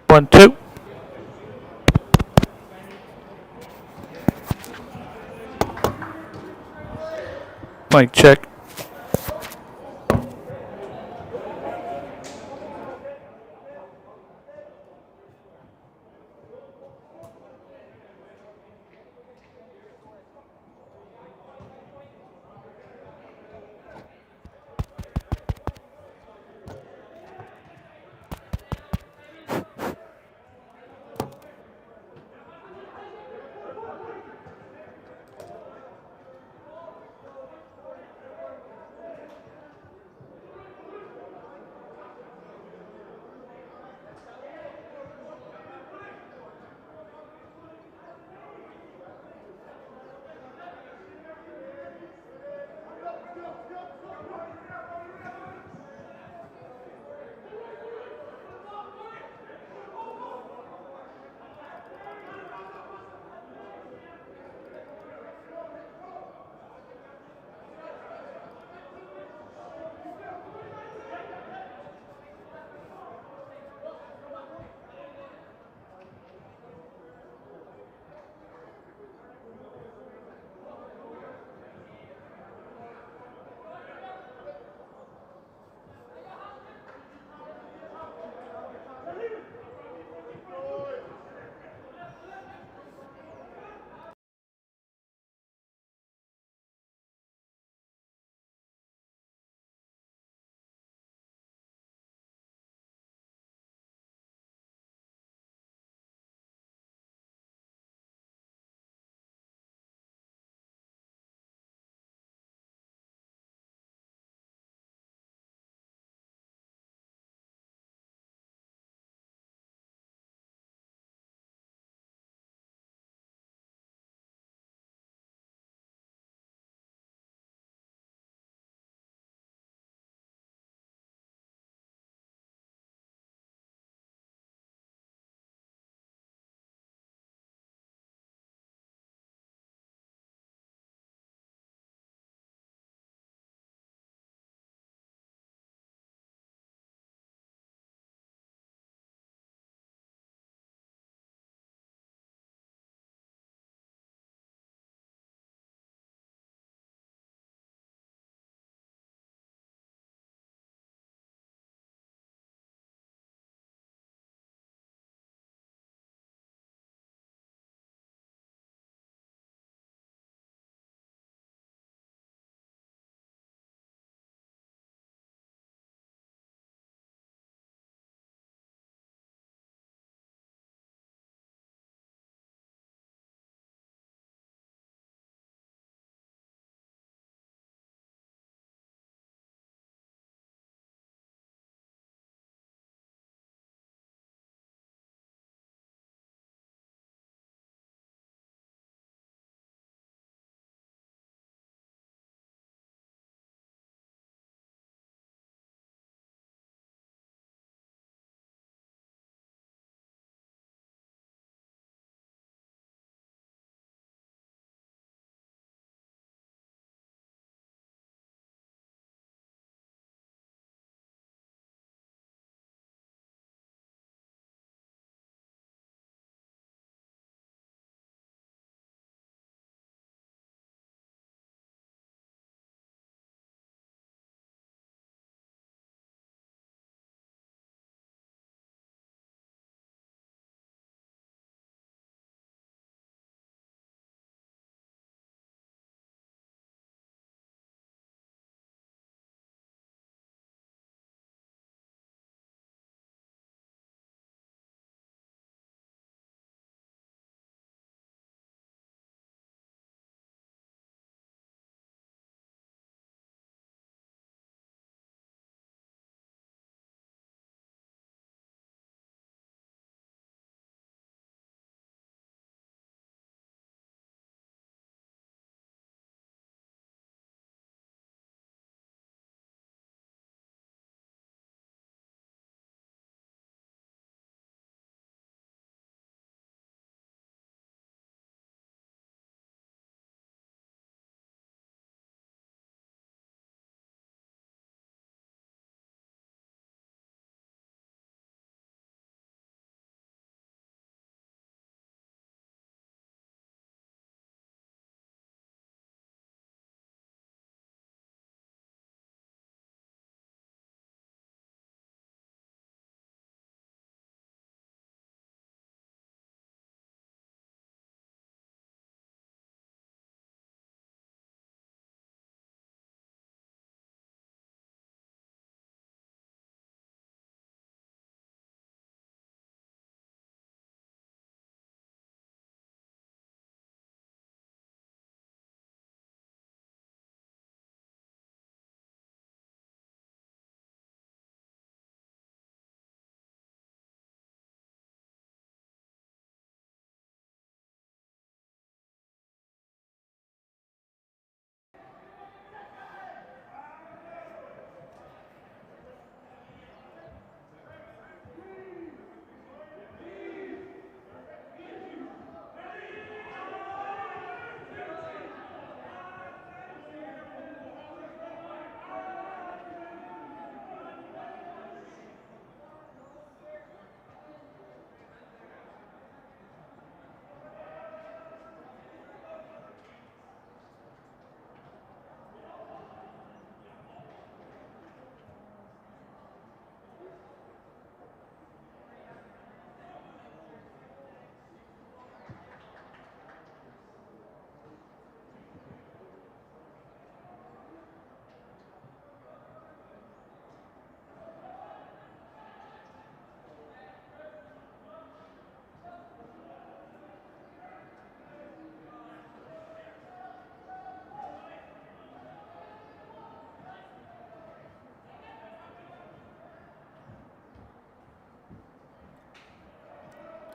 One, two. Mic check.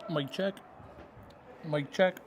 Mic check. Mic check.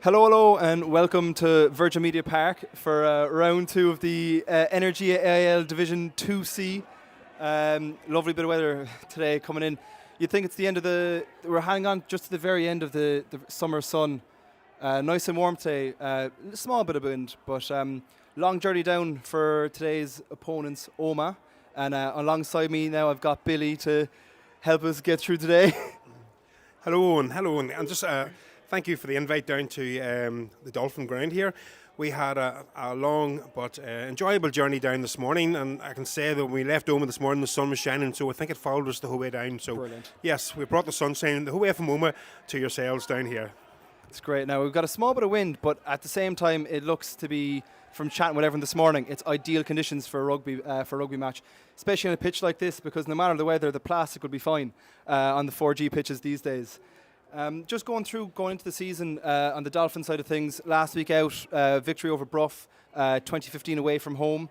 Hello, and welcome to Virgin Media Park for round 2 of the Energy AIL Division 2C. Lovely bit of weather today coming in. You'd think it's the end of we're hanging on just to the very end of the summer sun. Nice and warm today, a small bit of wind, but long journey down for today's opponents, Omagh. And alongside me now I've got Billy to help us get through today. Hello, and just thank you for the invite down to the Dolphin ground here. We had a long but enjoyable journey down this morning, and I can say that when we left Omagh this morning, the sun was shining, so I think it followed us the whole way down. So, Brilliant. Yes, we brought the sunshine the whole way from Omagh to yourselves down here. It's great. Now, we've got a small bit of wind, but at the same time, it looks to be, from chatting with everyone this morning, it's ideal conditions for a rugby match, especially on a pitch like this, because no matter the weather, the plastic will be fine on the 4G pitches these days. Just going into the season on the Dolphin side of things, last week out, victory over Brough, 2015 away from home.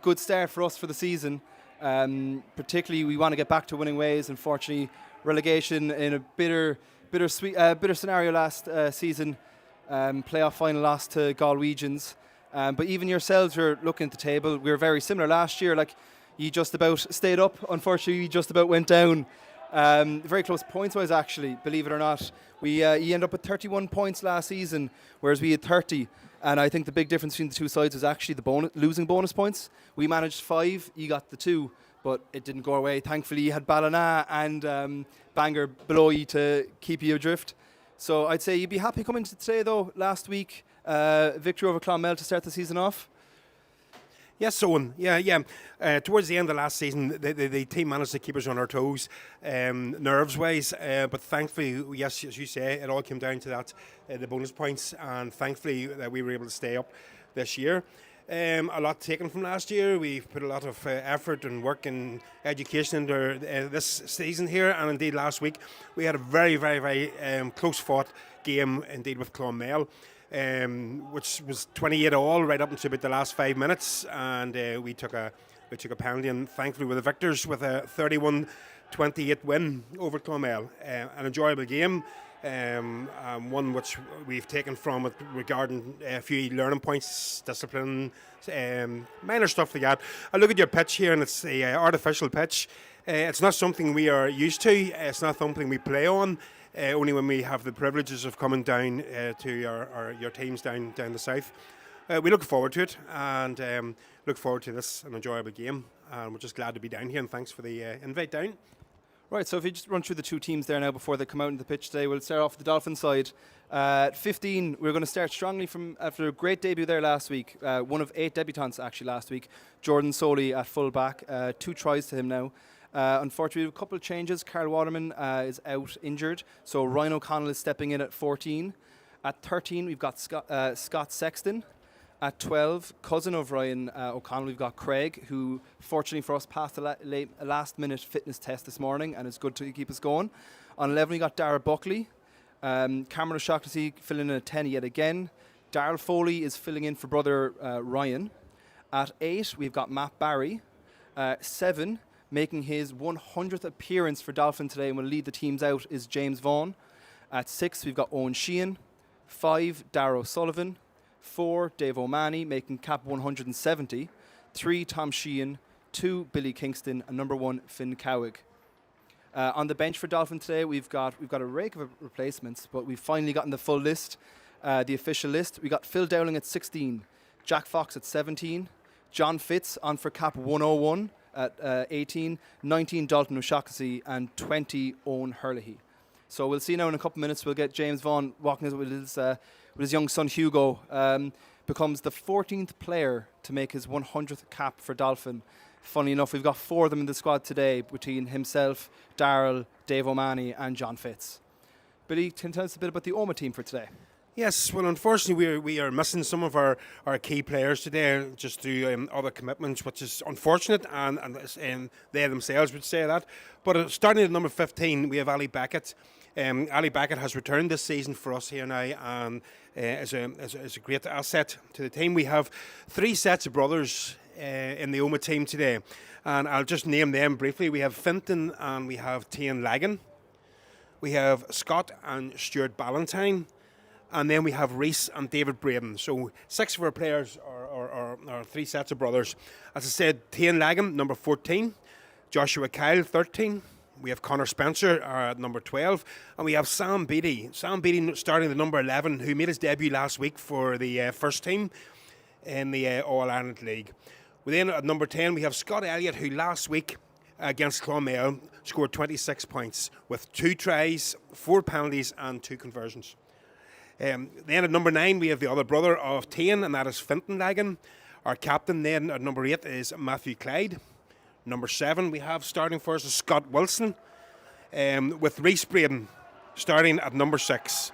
Good start for us for the season. Particularly, we want to get back to winning ways. Unfortunately, relegation in a bitter scenario last season. Playoff final loss to Galwegians. But even yourselves, you're looking at the table. We were very similar last year. Like, you just about stayed up. Unfortunately, you just about went down. Very close points-wise, actually, believe it or not. You end up with 31 points last season, whereas we had 30. And I think the big difference between the two sides was actually the losing bonus points. We managed 5, you got the 2, but it didn't go our way. Thankfully, you had Ballina and Bangor below you to keep you adrift. So I'd say you'd be happy coming to today, though. Last week, victory over Clonmel to start the season off. Yes, Owen. Yeah. Towards the end of last season, the team managed to keep us on our toes, nerves-wise. But thankfully, yes, as you say, it all came down to that, the bonus points, and thankfully that we were able to stay up this year. A lot taken from last year. We've put a lot of effort and work and education into this season here, and indeed last week we had a very, very, very close-fought game indeed with Clonmel. Which was 28-all right up until about the last 5 minutes, and we took a penalty, and thankfully we're the victors with a 31-28 win over Clonmel. An enjoyable game, one which we've taken from it regarding a few learning points, discipline, minor stuff like that. I look at your pitch here, and it's a artificial pitch. It's not something we are used to. It's not something we play on. Only when we have the privileges of coming down to your teams down the south. We look forward to it, and look forward to this an enjoyable game. And we're just glad to be down here, and thanks for the invite down. Right, so if you just run through the two teams there now before they come out into the pitch today, we'll start off with the Dolphin side. At 15, we're going to start strongly after a great debut there last week. One of 8 debutants actually last week. Jordan Soley at full back, 2 tries to him now. Unfortunately, we have a couple of changes. Carl Waterman is out injured, so Ryan O'Connell is stepping in at 14. At 13, we've got Scott Sexton. At 12, cousin of Ryan O'Connell, we've got Craig, who fortunately for us passed a last-minute fitness test this morning, and it's good to keep us going. On 11, we got Dara Buckley. Cameron O'Shaughnessy filling in at 10 yet again. Darryl Foley is filling in for brother Ryan. At 8, we've got Matt Barry. 7, making his 100th appearance for Dolphin today and will lead the teams out, is James Vaughan. At 6, we've got Owen Sheehan. 5, Darrow Sullivan. 4, Dave O'Mahony, making cap 170. 3, Tom Sheehan. 2, Billy Kingston. And number 1, Finn Cowig. On the bench for Dolphin today, we've got a rake of replacements, but we've finally gotten the full list, the official list. We got Phil Dowling at 16, Jack Fox at 17, John Fitz on for cap 101 at 18, 19 Dalton O'Shaughnessy, and 20 Owen Hurley. So we'll see now in a couple of minutes. We'll get James Vaughan walking with his young son Hugo. Becomes the 14th player to make his 100th cap for Dolphin. Funny enough, we've got 4 of them in the squad today, between himself, Darryl, Dave O'Mahony, and John Fitz. Billy, can you tell us a bit about the Omagh team for today? Yes, well, unfortunately, we are missing some of our key players today just through other commitments, which is unfortunate, and they themselves would say that. But starting at number 15, we have Ali Beckett. Ali Beckett has returned this season for us here now, and is a great asset to the team. We have 3 sets of brothers in the Omagh team today, and I'll just name them briefly. We have Finton and we have Tian Lagan. We have Scott and Stuart Ballantyne. And then we have Reese and David Braden. So 6 of our players are 3 sets of brothers. As I said, Tane Lagan, number 14. Joshua Kyle, 13. We have Connor Spencer at number 12. And we have Sam Beattie. Sam Beattie starting the number 11, who made his debut last week for the first team in the All-Ireland League. Then at number 10, we have Scott Elliott, who last week against Clonmel scored 26 points with 2 tries, 4 penalties and 2 conversions. Then at number 9, we have the other brother of Tane, and that is Fintan Lagan. Our captain then at number 8 is Matthew Clyde. Number 7, we have starting for us is Scott Wilson, with Reese Braden starting at number 6.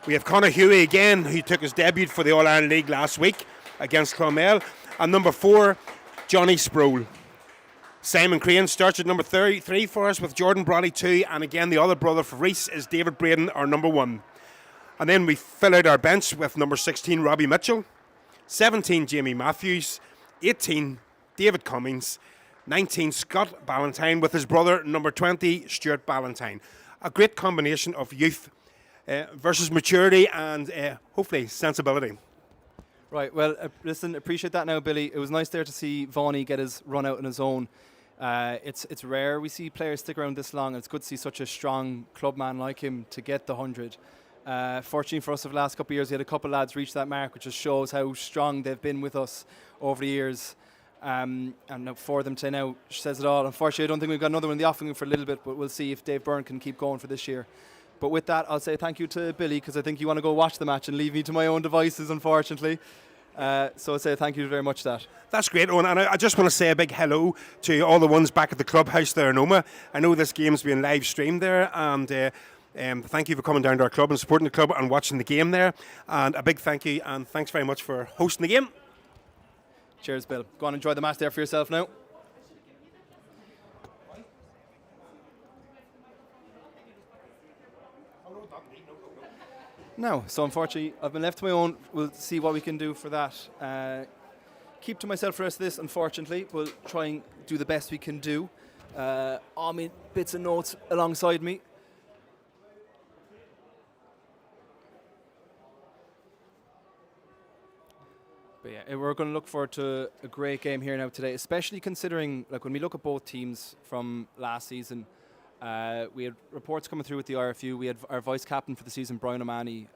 We have Conor Huey again, who took his debut for the All-Ireland League last week against Clonmel. And number 4, Johnny Sproul. Simon Crane starts at number 3 for us with Jordan Broddy 2. And again, the other brother for Reese is David Braden, our number 1. And then we fill out our bench with number 16, Robbie Mitchell. 17, Jamie Matthews. 18, David Cummings. 19, Scott Ballantyne, with his brother, number 20, Stuart Ballantyne. A great combination of youth versus maturity and hopefully sensibility. Right, well, listen, appreciate that now, Billy. It was nice there to see Vaughnie get his run out on his own. It's rare we see players stick around this long. It's good to see such a strong clubman like him to get the 100. Fortunately for us over the last couple of years, we had a couple of lads reach that mark, which just shows how strong they've been with us over the years. And for them to now says it all. Unfortunately, I don't think we've got another one in the offing for a little bit, but we'll see if Dave Byrne can keep going for this year. But with that, I'll say thank you to Billy, because I think you want to go watch the match and leave me to my own devices, unfortunately. So I'll say thank you very much for that. That's great, Owen. And I just want to say a big hello to all the ones back at the clubhouse there in Omagh. I know this game's being live streamed there, and thank you for coming down to our club and supporting the club and watching the game there. And a big thank you, and thanks very much for hosting the game. Cheers, Bill. Go on and enjoy the match there for yourself now. No, so unfortunately, I've been left to my own. We'll see what we can do for that. Keep to myself for the rest of this, unfortunately. We'll try and do the best we can do. All my bits and notes alongside me. But yeah, we're going to look forward to a great game here now today, especially considering, like, when we look at both teams from last season. We had reports coming through with the RFU. We had our vice captain for the season, Brian O'Mahony,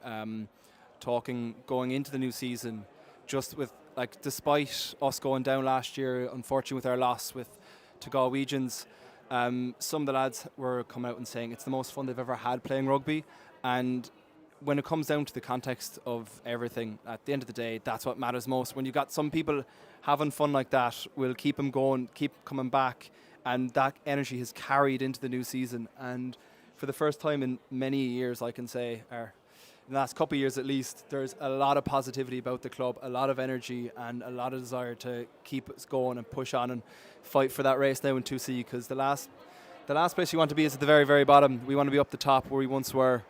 talking going into the new season, just with, like, despite us going down last year, unfortunately with our loss to Galwegians, some of the lads were coming out and saying it's the most fun they've ever had playing rugby. And when it comes down to the context of everything, at the end of the day, that's what matters most. When you've got some people having fun like that, we'll keep them going, keep coming back. And that energy has carried into the new season. And for the first time in many years, I can say, or in the last couple of years at least, there's a lot of positivity about the club, a lot of energy and a lot of desire to keep us going and push on and fight for that race now in 2C, because the last place you want to be is at the very, very bottom. We want to be up the top where we once were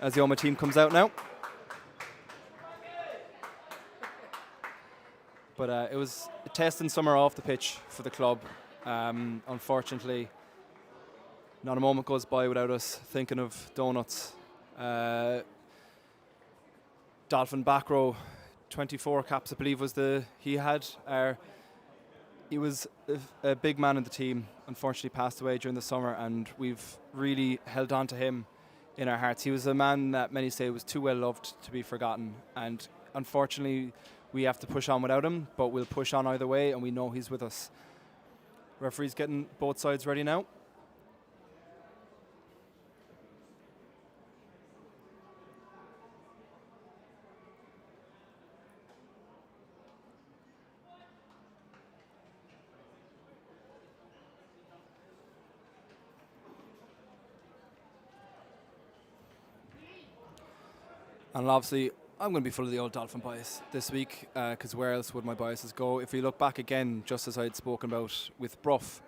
as the Omagh team comes out now. But it was a test and summer off the pitch for the club. Unfortunately, not a moment goes by without us thinking of donuts. Dolphin back row, 24 caps, I believe, was he had. He was a big man in the team. Unfortunately, passed away during the summer, and we've really held on to him in our hearts. He was a man that many say was too well loved to be forgotten, and unfortunately, we have to push on without him. But we'll push on either way, and we know he's with us. Referee's getting both sides ready now. And obviously, I'm going to be full of the old Dolphin bias this week, because where else would my biases go? If we look back again, just as I had spoken about with Brough,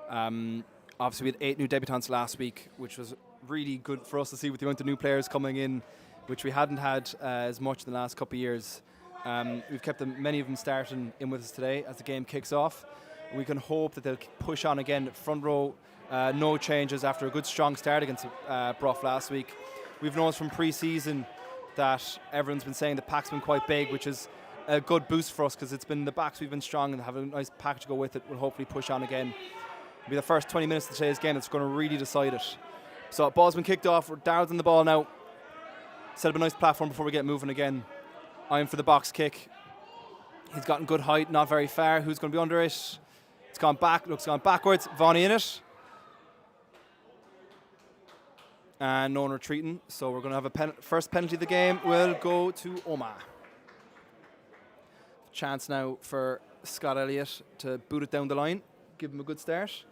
obviously we had 8 new debutants last week, which was really good for us to see with the amount of new players coming in, which we hadn't had as much in the last couple of years. We've kept many of them starting in with us today as the game kicks off. We can hope that they'll push on again. Front row, no changes after a good strong start against Brough last week. We've noticed from pre-season that everyone's been saying the pack's been quite big, which is a good boost for us because it's been the backs we've been strong and have a nice pack to go with it. We'll hopefully push on again. It'll be the first 20 minutes of today's game that's going to really decide it. So ball's been kicked off. We're down on the ball now. Set up a nice platform before we get moving again. Eyeing for the box kick. He's gotten good height, not very far. Who's going to be under it? It's gone back. Looks gone backwards. Vonnie in it. And no one retreating. So we're going to have a first penalty of the game will go to Omagh. Chance now for Scott Elliott to boot it down the line. Give him a good start.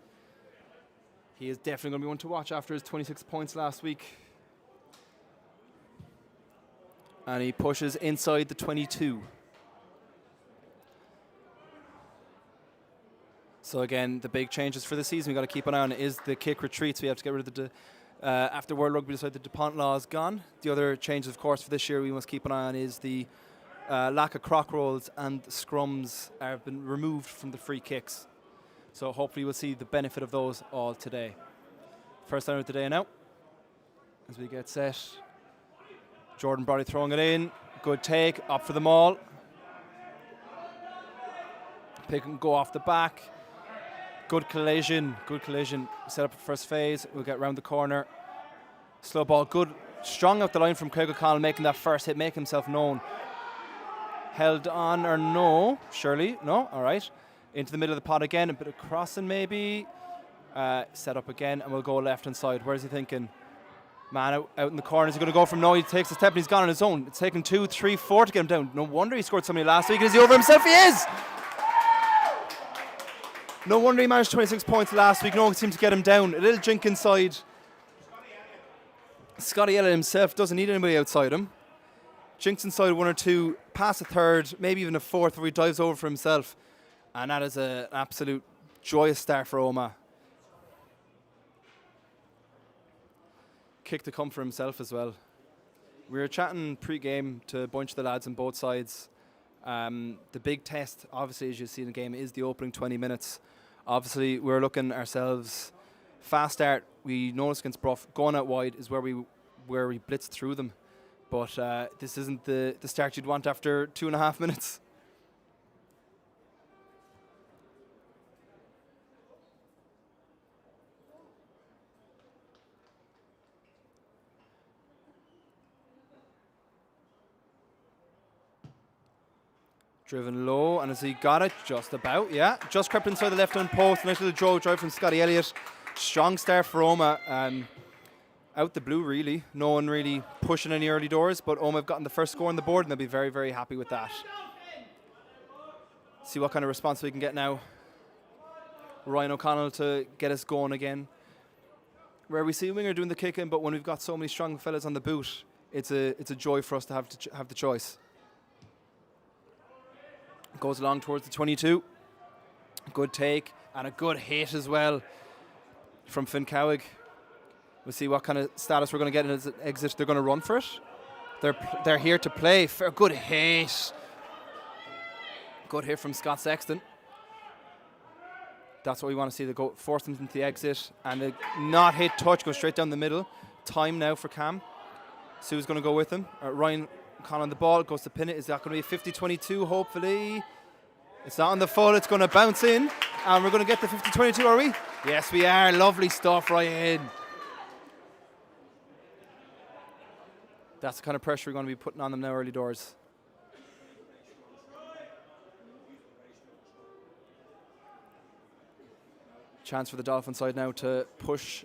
He is definitely going to be one to watch after his 26 points last week. And he pushes inside the 22. So again, the big changes for the season we've got to keep an eye on is the kick retreats. We have to get rid of the after World Rugby decided the DuPont law is gone. The other changes, of course, for this year we must keep an eye on is the lack of croc rolls and scrums have been removed from the free kicks. So hopefully we'll see the benefit of those all today. First time of the day now. As we get set. Jordan Brody throwing it in. Good take. Up for the maul. Pick and go off the back. Good collision. Good collision. Set up for first phase. We'll get round the corner. Slow ball. Good. Strong out the line from Craig O'Connell making that first hit. Make himself known. Held on or no? Surely. No? All right. Into the middle of the pot again. A bit of crossing maybe. Set up again. And we'll go left hand side. Where's he thinking? Man out in the corner. Is he going to go from no? He takes a step and he's gone on his own. It's taken 2, 3, 4 to get him down. No wonder he scored so many last week. Is he over himself? He is! No wonder he managed 26 points last week. No one seemed to get him down. A little jink inside. Scotty Elliott himself doesn't need anybody outside him. Jinks inside 1 or 2, pass a third, maybe even a fourth where he dives over for himself. And that is an absolute joyous start for Omagh. Kick to come for himself as well. We were chatting pre-game to a bunch of the lads on both sides. The big test, obviously, as you see in the game, is the opening 20 minutes. Obviously, we're looking ourselves. Fast start, we noticed against Brough, going out wide is where we blitz through them. But this isn't the start you'd want after 2.5 minutes. Driven low, and as he got it, just about, yeah. Just crept inside the left-hand post. Nice little draw drive from Scotty Elliott. Strong start for Omagh. Out the blue, really. No one really pushing any early doors, but Omagh have gotten the first score on the board, and they'll be very, very happy with that. See what kind of response we can get now. Ryan O'Connell to get us going again. Where we see a winger doing the kick-in, but when we've got so many strong fellas on the boot, it's a joy for us to have the choice. Goes along towards the 22. Good take and a good hit as well from Finn Cowig. We'll see what kind of status we're going to get in his exit. They're going to run for it. They're here to play. For a good hit. Good hit from Scott Sexton. That's what we want to see. They go force them into the exit and a not hit touch, go straight down the middle. Time now for Cam. Sue's going to go with him. Ryan O'Connell on the ball, goes to pin it. Is that going to be a 50-22, hopefully? It's not on the full, it's going to bounce in. And we're going to get the 50-22, are we? Yes, we are. Lovely stuff, Ryan. That's the kind of pressure we're going to be putting on them now early doors. Chance for the Dolphin side now to push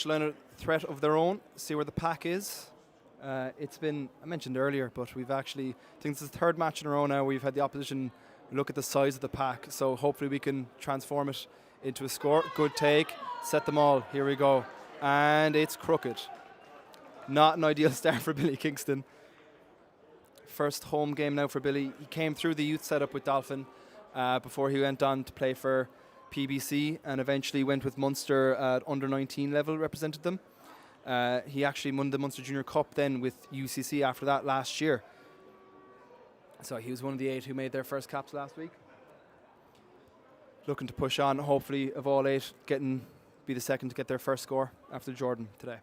line of threat of their own, see where the pack is. It's been, I mentioned earlier, but we've actually, I think this is the third match in a row now we've had the opposition look at the size of the pack, so hopefully we can transform it into a score. Good take, set them all, here we go. And it's crooked. Not an ideal start for Billy Kingston. First home game now for Billy. He came through the youth setup with Dolphin before he went on to play for PBC and eventually went with Munster at under 19 level, represented them. He actually won the Munster Junior Cup then with UCC after that last year. So he was one of the 8 who made their first caps last week. Looking to push on, hopefully of all 8, be the second to get their first score after Jordan today.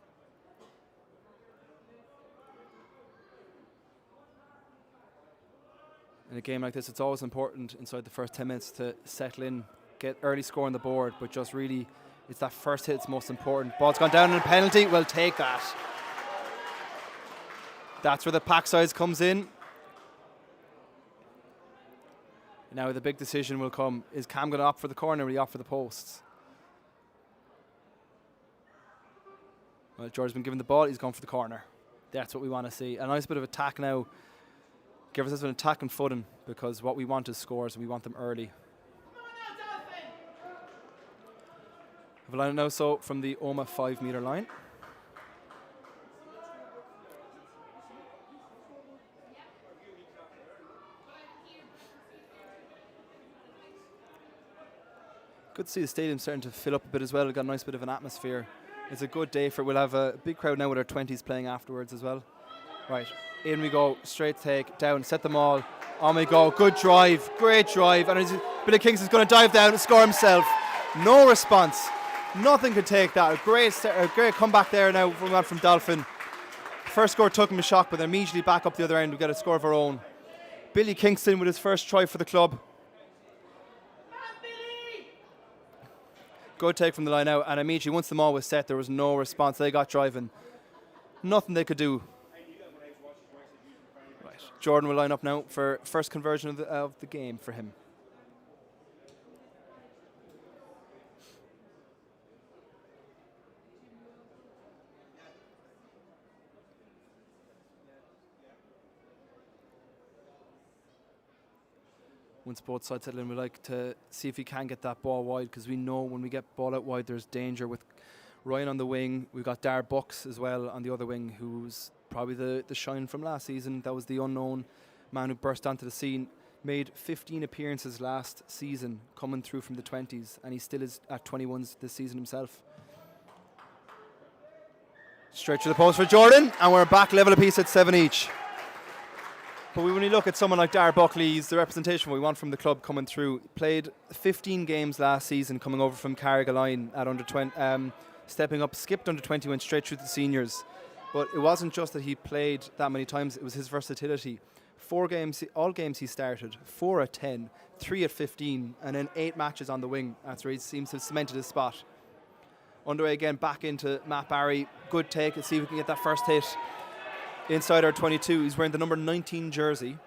In a game like this, it's always important inside the first 10 minutes to settle in, get early score on the board, but just really, it's that first hit that's most important. Ball's gone down in a penalty, we'll take that. That's where the pack size comes in. Now the big decision will come. Is Cam going to opt for the corner or will he opt for the posts? Well, George's been given the ball, he's gone for the corner. That's what we want to see. A nice bit of attack now. Give us an attack and footing, because what we want is scores and we want them early. Have a line now so from the Omagh 5 metre line. Good to see the stadium starting to fill up a bit as well. We've got a nice bit of an atmosphere. It's a good day for it. We'll have a big crowd now with our 20s playing afterwards as well. Right, in we go. Straight take, down, set them all. On we go. Good drive, great drive. And Billy Kingston's going to dive down and score himself. No response. Nothing could take that. A great comeback there now from Dolphin. First score took him a shock, but then immediately back up the other end. We've got a score of our own. Billy Kingston with his first try for the club. Good take from the line out, and immediately once the maul was set, there was no response. They got driving. Nothing they could do. Right. Jordan will line up now for first conversion of the game for him. Once both sides settle in, we like to see if we can get that ball wide, because we know when we get ball out wide, there's danger with Ryan on the wing. We've got Dar Bucks as well on the other wing, who's probably the shine from last season. That was the unknown man who burst onto the scene. Made 15 appearances last season, coming through from the 20s, and he still is at 21s this season himself. Straight to the post for Jordan, and we're back level apiece at 7 each. But when you look at someone like Dar Buckley, he's the representation we want from the club coming through. Played 15 games last season, coming over from Carrigaline at under 20, stepping up, skipped under 20, went straight through the seniors. But it wasn't just that he played that many times, it was his versatility. 4 games, all games he started, 4 at 10, 3 at 15, and then 8 matches on the wing. That's where he seems to have cemented his spot. Underway again, back into Matt Barry. Good take, let's see if we can get that first hit. Inside our 22, he's wearing the number 19 jersey,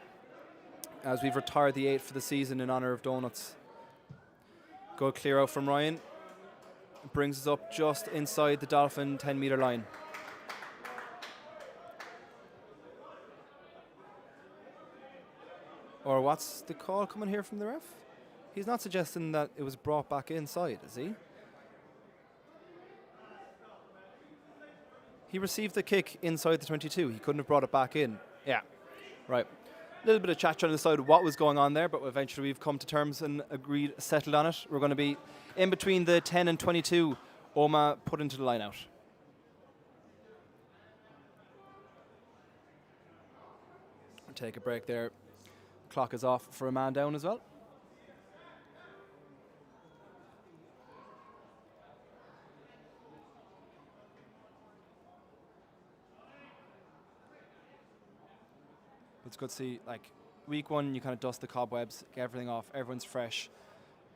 as we've retired the 8 for the season in honour of Donuts. Good clear out from Ryan. Brings us up just inside the Dolphin 10 metre line. Or what's the call coming here from the ref? He's not suggesting that it was brought back inside, is he? He received the kick inside the 22. He couldn't have brought it back in. Yeah, right. A little bit of chat trying to decide what was going on there, but eventually we've come to terms and agreed, settled on it. We're going to be in between the 10 and 22. Omagh put into the line out. Take a break there. Clock is off for a man down as well. It's good to see, like, week 1, you kind of dust the cobwebs, get everything off, everyone's fresh.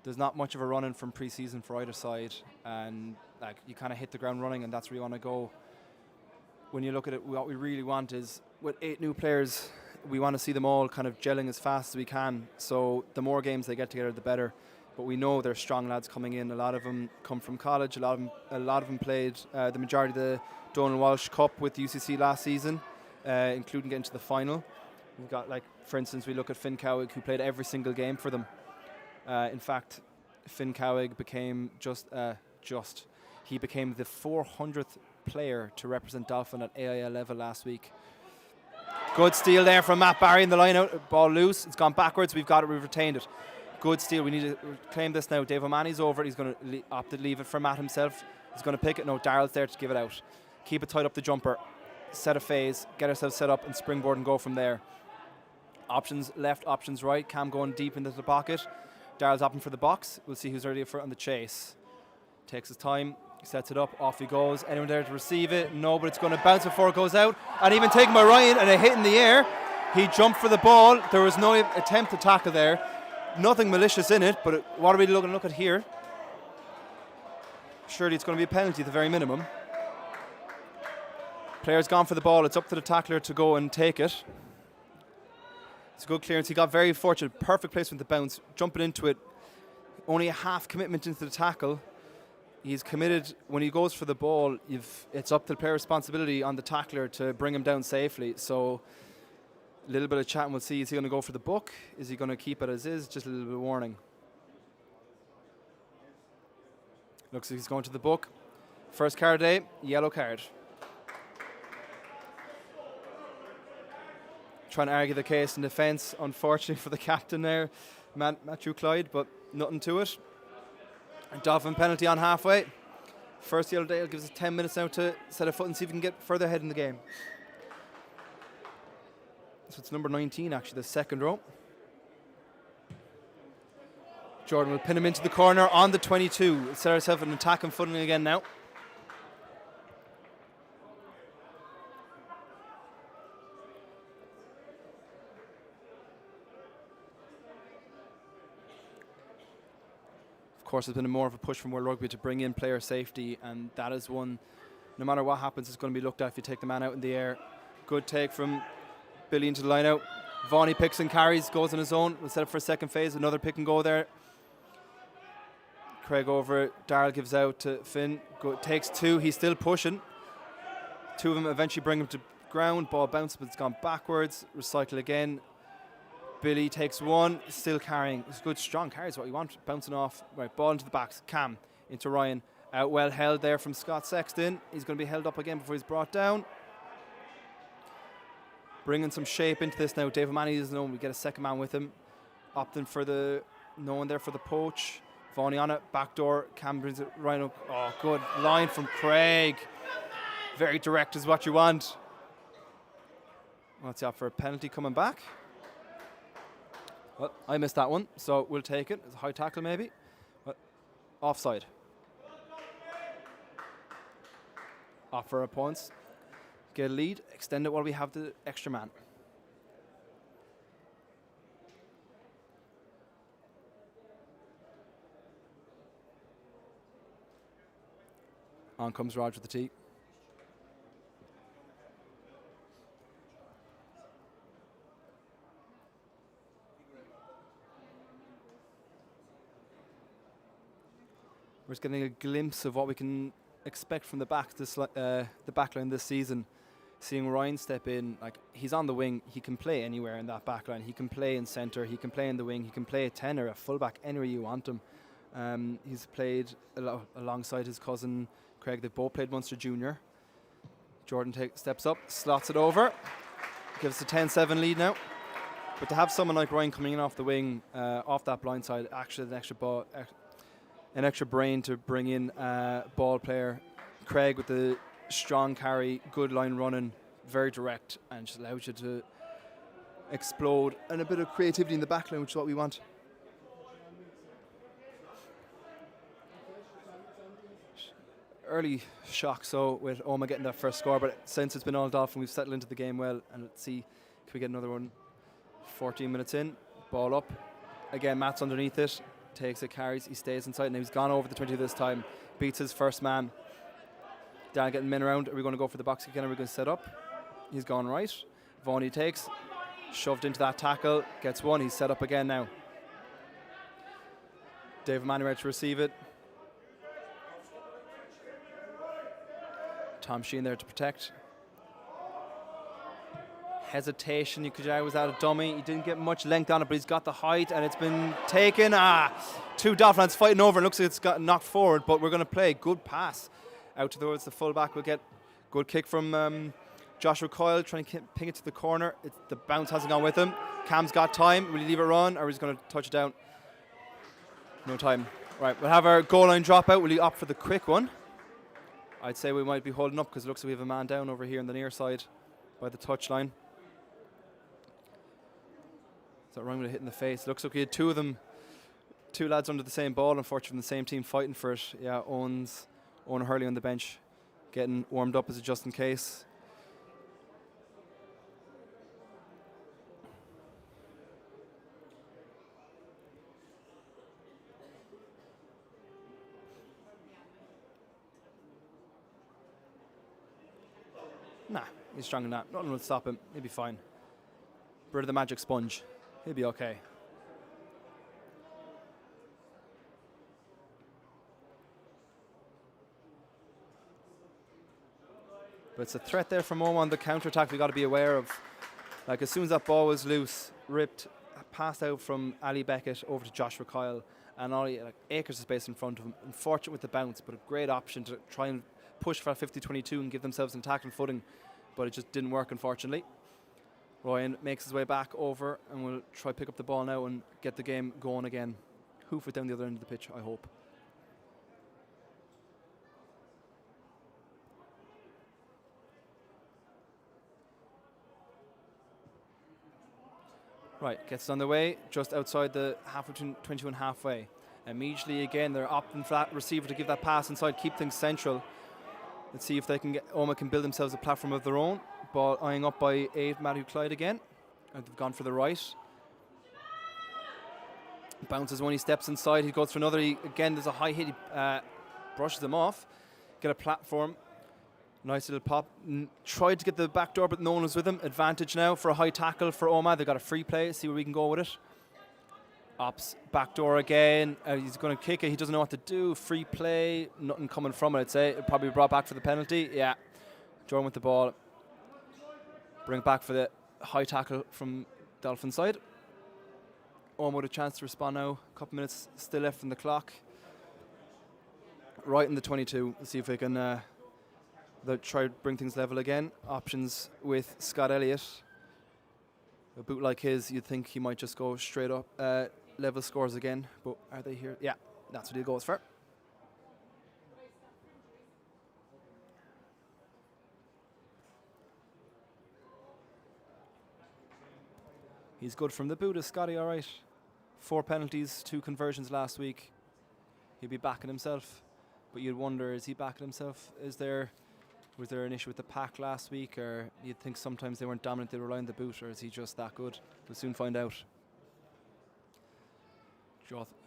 There's not much of a run-in from pre-season for either side, and like you kind of hit the ground running, and that's where you want to go. When you look at it, what we really want is, with 8 new players, we want to see them all kind of gelling as fast as we can. So the more games they get together, the better. But we know there's strong lads coming in. A lot of them come from college. A lot of them played the majority of the Donald Walsh Cup with UCC last season, including getting to the final. We've got, like, for instance, we look at Finn Cowig, who played every single game for them. In fact, Finn Cowig became he became the 400th player to represent Dolphin at AIL level last week. Good steal there from Matt Barry in the line out. Ball loose. It's gone backwards. We've got it. We've retained it. Good steal. We need to claim this now. Dave O'Mahony's over it. He's going to opt to leave it for Matt himself. He's going to pick it. No, Darrell's there to give it out. Keep it tight up the jumper. Set a phase. Get ourselves set up and springboard and go from there. Options left, options right. Cam going deep into the pocket. Darrell's opting for the box. We'll see who's ready for on the chase. Takes his time. Sets it up. Off he goes. Anyone there to receive it? No, but it's going to bounce before it goes out. And even taken by Ryan and a hit in the air. He jumped for the ball. There was no attempt to tackle there. Nothing malicious in it, but what are we looking to look at here? Surely it's going to be a penalty at the very minimum. Player's gone for the ball. It's up to the tackler to go and take it. It's a good clearance. He got very fortunate. Perfect placement to bounce. Jumping into it. Only a half commitment into the tackle. He's committed. When he goes for the ball, it's up to the player's responsibility on the tackler to bring him down safely. So a little bit of chat and we'll see. Is he going to go for the book? Is he going to keep it as is? Just a little bit of warning. Looks like he's going to the book. First card of the day, yellow card. Trying to argue the case in defence, unfortunately for the captain there, Matthew Clyde, but nothing to it. A Dolphin penalty on halfway. First yellow day gives us 10 minutes now to set a foot and see if we can get further ahead in the game. So it's number 19 actually, the second row. Jordan will pin him into the corner on the 22. Set ourselves an attacking footing again now. Of course, there's been more of a push from World Rugby to bring in player safety, and that is one, no matter what happens, it's going to be looked at if you take the man out in the air. Good take from Billy into the line out. Vaughan picks and carries, goes on his own. We'll set up for a second phase. Another pick and go there. Craig over it. Darrell gives out to Finn. Takes two. He's still pushing. Two of them eventually bring him to ground. Ball bounces, but it's gone backwards. Recycle again. Billy takes one. Still carrying. It's good, strong carry is what you want. Bouncing off. Right, ball into the backs. Cam into Ryan. Out well held there from Scott Sexton. He's going to be held up again before he's brought down. Bringing some shape into this now. Dave O'Mahony is known. We get a second man with him. Opting for the no one there for the poach. Vaughan on it. Back door. Cam brings it right up. Oh, good line from Craig. Very direct is what you want. What's up for a penalty coming back? Well, I missed that one, so we'll take it. It's a high tackle maybe. But offside. Off for our points. Get a lead, extend it while we have the extra man. On comes Raj with the tee. We're just getting a glimpse of what we can expect from the back line this season. Seeing Ryan step in, like he's on the wing, he can play anywhere in that back line. He can play in centre, he can play in the wing, he can play a 10 or a fullback anywhere you want him. He's played alongside his cousin Craig. They've both played Munster Junior. Jordan steps up, slots it over, gives us a 10-7 lead now. But to have someone like Ryan coming in off the wing, off that blind side, actually an extra brain to bring in ball player. Craig with the strong carry, good line running, very direct, and just allows you to explode, and a bit of creativity in the back line, which is what we want. Early shock so with Omagh getting that first score, but since it's been all Dolphin, we've settled into the game well, and let's see, can we get another one? 14 minutes in, ball up. Again, Matt's underneath it, takes it, carries, he stays inside, and he's gone over the 20 this time, beats his first man. Dan getting men around. Are we going to go for the box again? Are we going to set up? He's gone right. Vaughan takes. Shoved into that tackle. Gets one. He's set up again now. Dave O'Mahony ready to receive it. Tom Sheehan there to protect. Hesitation. You could say was out a dummy. He didn't get much length on it, but he's got the height, and it's been taken. Two Dolphins fighting over. It looks like it's got knocked forward, but we're going to play. Good pass. Out towards the fullback, we'll get good kick from Joshua Coyle, trying to ping it to the corner. The bounce hasn't gone with him. Cam's got time. Will he leave it run, or is he going to touch it down? No time. Right, we'll have our goal line drop out. Will he opt for the quick one? I'd say we might be holding up because it looks like we have a man down over here on the near side by the touch line. Is that wrong with a hit in the face? Looks like we had two of them, two lads under the same ball, unfortunately from the same team fighting for it. Yeah, Owen Hurley on the bench, getting warmed up as a just in case. Nah, he's stronger than that. Nothing will stop him. He'll be fine. Bird of the magic sponge. He'll be okay. But it's a threat there from Omagh on the counter-attack we've got to be aware of. Like, as soon as that ball was loose, ripped, passed out from Ali Beckett over to Joshua Kyle, and all acres of space in front of him. Unfortunate with the bounce, but a great option to try and push for 50-22 and give themselves an attacking footing, but it just didn't work, unfortunately. Ryan makes his way back over and will try pick up the ball now and get the game going again. Hoof it down the other end of the pitch, I hope. Right, gets it on the way, just outside the halfway between 22 and halfway. Immediately again, they're opting for that receiver to give that pass inside, keep things central. Let's see if they can Omagh can build themselves a platform of their own. Ball eyeing up by 8, Matthew Clyde again. And they've gone for the right. Bounces when he steps inside, he goes for another. Again, there's a high hit, he brushes him off. Get a platform. Nice little pop. Tried to get the back door, but no one was with him. Advantage now for a high tackle for Omagh. They've got a free play. See where we can go with it. Ops, back door again. He's going to kick it. He doesn't know what to do. Free play. Nothing coming from it, I'd say. It'll probably be brought back for the penalty. Yeah. Jordan with the ball. Bring it back for the high tackle from Dolphin side. Omagh with a chance to respond now. A couple minutes still left in the clock. Right in the 22. Let's see if we can... They'll try to bring things level again. Options with Scott Elliott. A boot like his, you'd think he might just go straight up. Level scores again, but are they here? Yeah, that's what he goes for. He's good from the boot, is Scotty, all right? 4 penalties, 2 conversions last week. He'll be backing himself, but you'd wonder, is he backing himself? Was there an issue with the pack last week, or you'd think sometimes they weren't dominant, they rely on the boot, or is he just that good? We'll soon find out.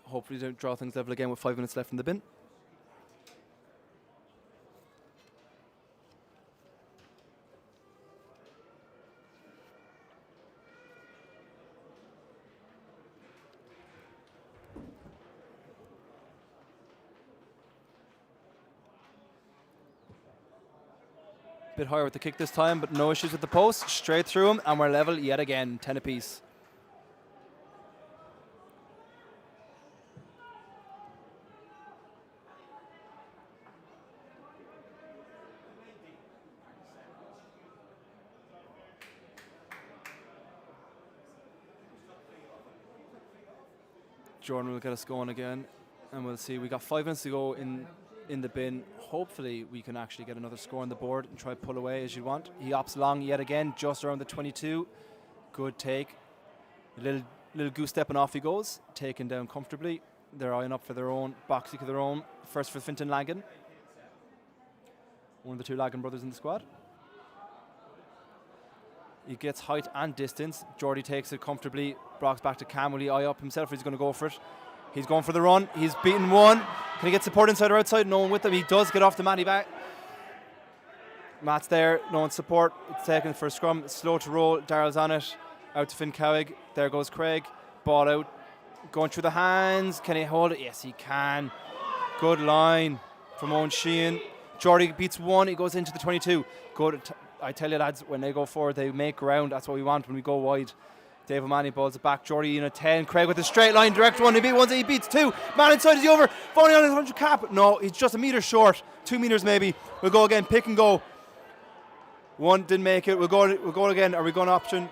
Hopefully don't draw things level again with 5 minutes left in the bin. Bit higher with the kick this time, but no issues with the post. Straight through him, and we're level yet again, 10 apiece. Jordan will get us going again, and we'll see. We got 5 minutes to go in the bin. Hopefully we can actually get another score on the board and try to pull away as you want. He opts long yet again, just around the 22. Good take. A little goose stepping off he goes, taken down comfortably. They're eyeing up for their own, boxing of their own. First for Fintan Lagan. One of the 2 Lagan brothers in the squad. He gets height and distance. Geordie takes it comfortably. Brock's back to Cam. Will he eye up himself, or he's going to go for it? He's going for the run. He's beaten one. Can he get support inside or outside? No one with him. He does get off the Matty back. Matt's there. No one support. It's taken for a scrum. It's slow to roll. Darrell's on it. Out to Finn Cowig. There goes Craig. Ball out. Going through the hands. Can he hold it? Yes, he can. Good line from Owen Sheehan. Geordie beats one. He goes into the 22. Good. I tell you, lads, when they go forward, they make ground. That's what we want when we go wide. Dave O'Mahony balls it back. Geordie in a 10. Craig with a straight line, direct one. He beat one. He beats 2. Man inside, is he over? Falling on his 100 cap. No, he's just a metre short. 2 metres maybe. We'll go again. Pick and go. One didn't make it. We'll go again. Are we going option?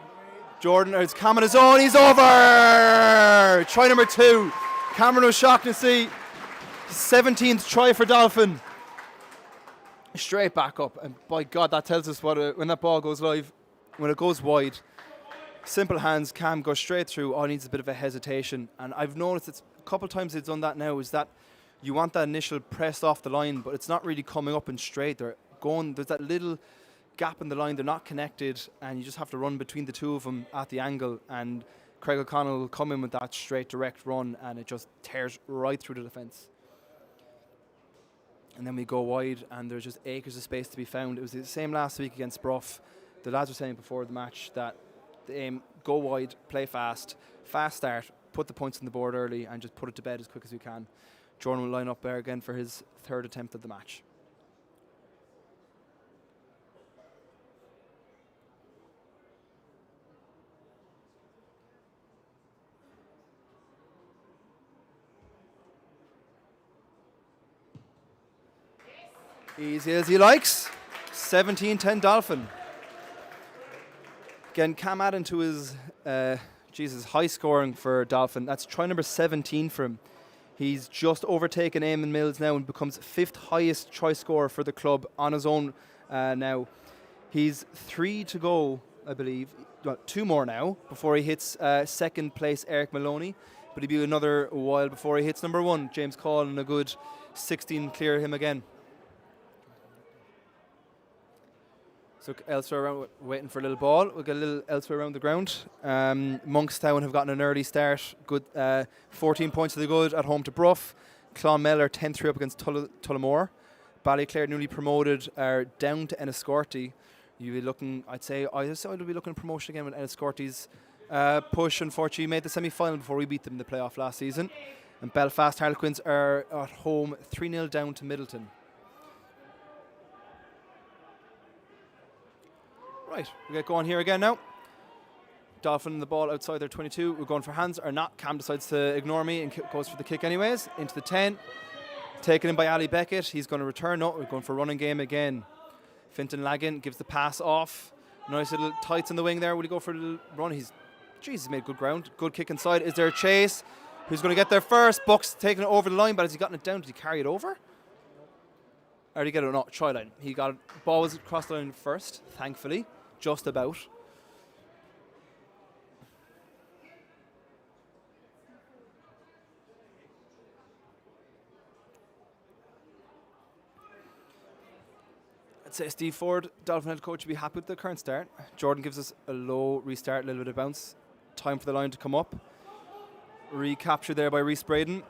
Jordan, it's Cam on his own. He's over. Try number 2. Cameron was shocked to see. 17th try for Dolphin. Straight back up. And by God, that tells us what when that ball goes live, when it goes wide. Simple hands, Cam goes straight through. All needs a bit of a hesitation. And I've noticed it's a couple of times they've done that now, is that you want that initial press off the line, but it's not really coming up and straight. They're going, there's that little gap in the line. They're not connected, and you just have to run between the 2 of them at the angle. And Craig O'Connell will come in with that straight, direct run, and it just tears right through the defence. And then we go wide, and there's just acres of space to be found. It was the same last week against Bruff. The lads were saying before the match that the aim, go wide, play fast start, put the points on the board early, and just put it to bed as quick as we can. Jordan will line up there again for his third attempt of the match. Easy as he likes. 17-10 Dolphin. Again, Cam adding to his high scoring for Dolphin. That's try number 17 for him. He's just overtaken Eamon Mills now and becomes 5th highest try scorer for the club on his own now. He's 3 to go, I believe. Well, 2 more now before he hits second place Eric Maloney. But he'll be another while before he hits number 1, James Call, and a good 16 clear him again. So elsewhere around, waiting for a little ball. We'll get a little elsewhere around the ground. Monkstown have gotten an early start. Good, 14 points to the good at home to Bruff. Clonmel are 10-3 up against Tullamore. Ballyclare, newly promoted, are down to Enniscorthy. You'll be looking, I'd say we'll be looking at promotion again with Enniscorthy's push. Unfortunately, made the semi-final before we beat them in the playoff last season. And Belfast Harlequins are at home 3-0 down to Middleton. Right, we get going here again now. Dolphin the ball outside their 22. We're going for hands or not. Cam decides to ignore me and goes for the kick anyways. Into the 10. Taken in by Ali Beckett. He's going to return. No, we're going for running game again. Finton Lagan gives the pass off. Nice little tights in the wing there. Will he go for a little run? He's made good ground. Good kick inside. Is there a chase? Who's going to get there first? Buck's taking it over the line, but has he gotten it down? Did he carry it over? Or did he get it? No, try line. He got it. Ball was across the line first, thankfully. Just about. I'd say Steve Ford, Dolphin head coach, would be happy with the current start. Jordan gives us a low restart, a little bit of bounce. Time for the line to come up. Recaptured there by Reese Braden.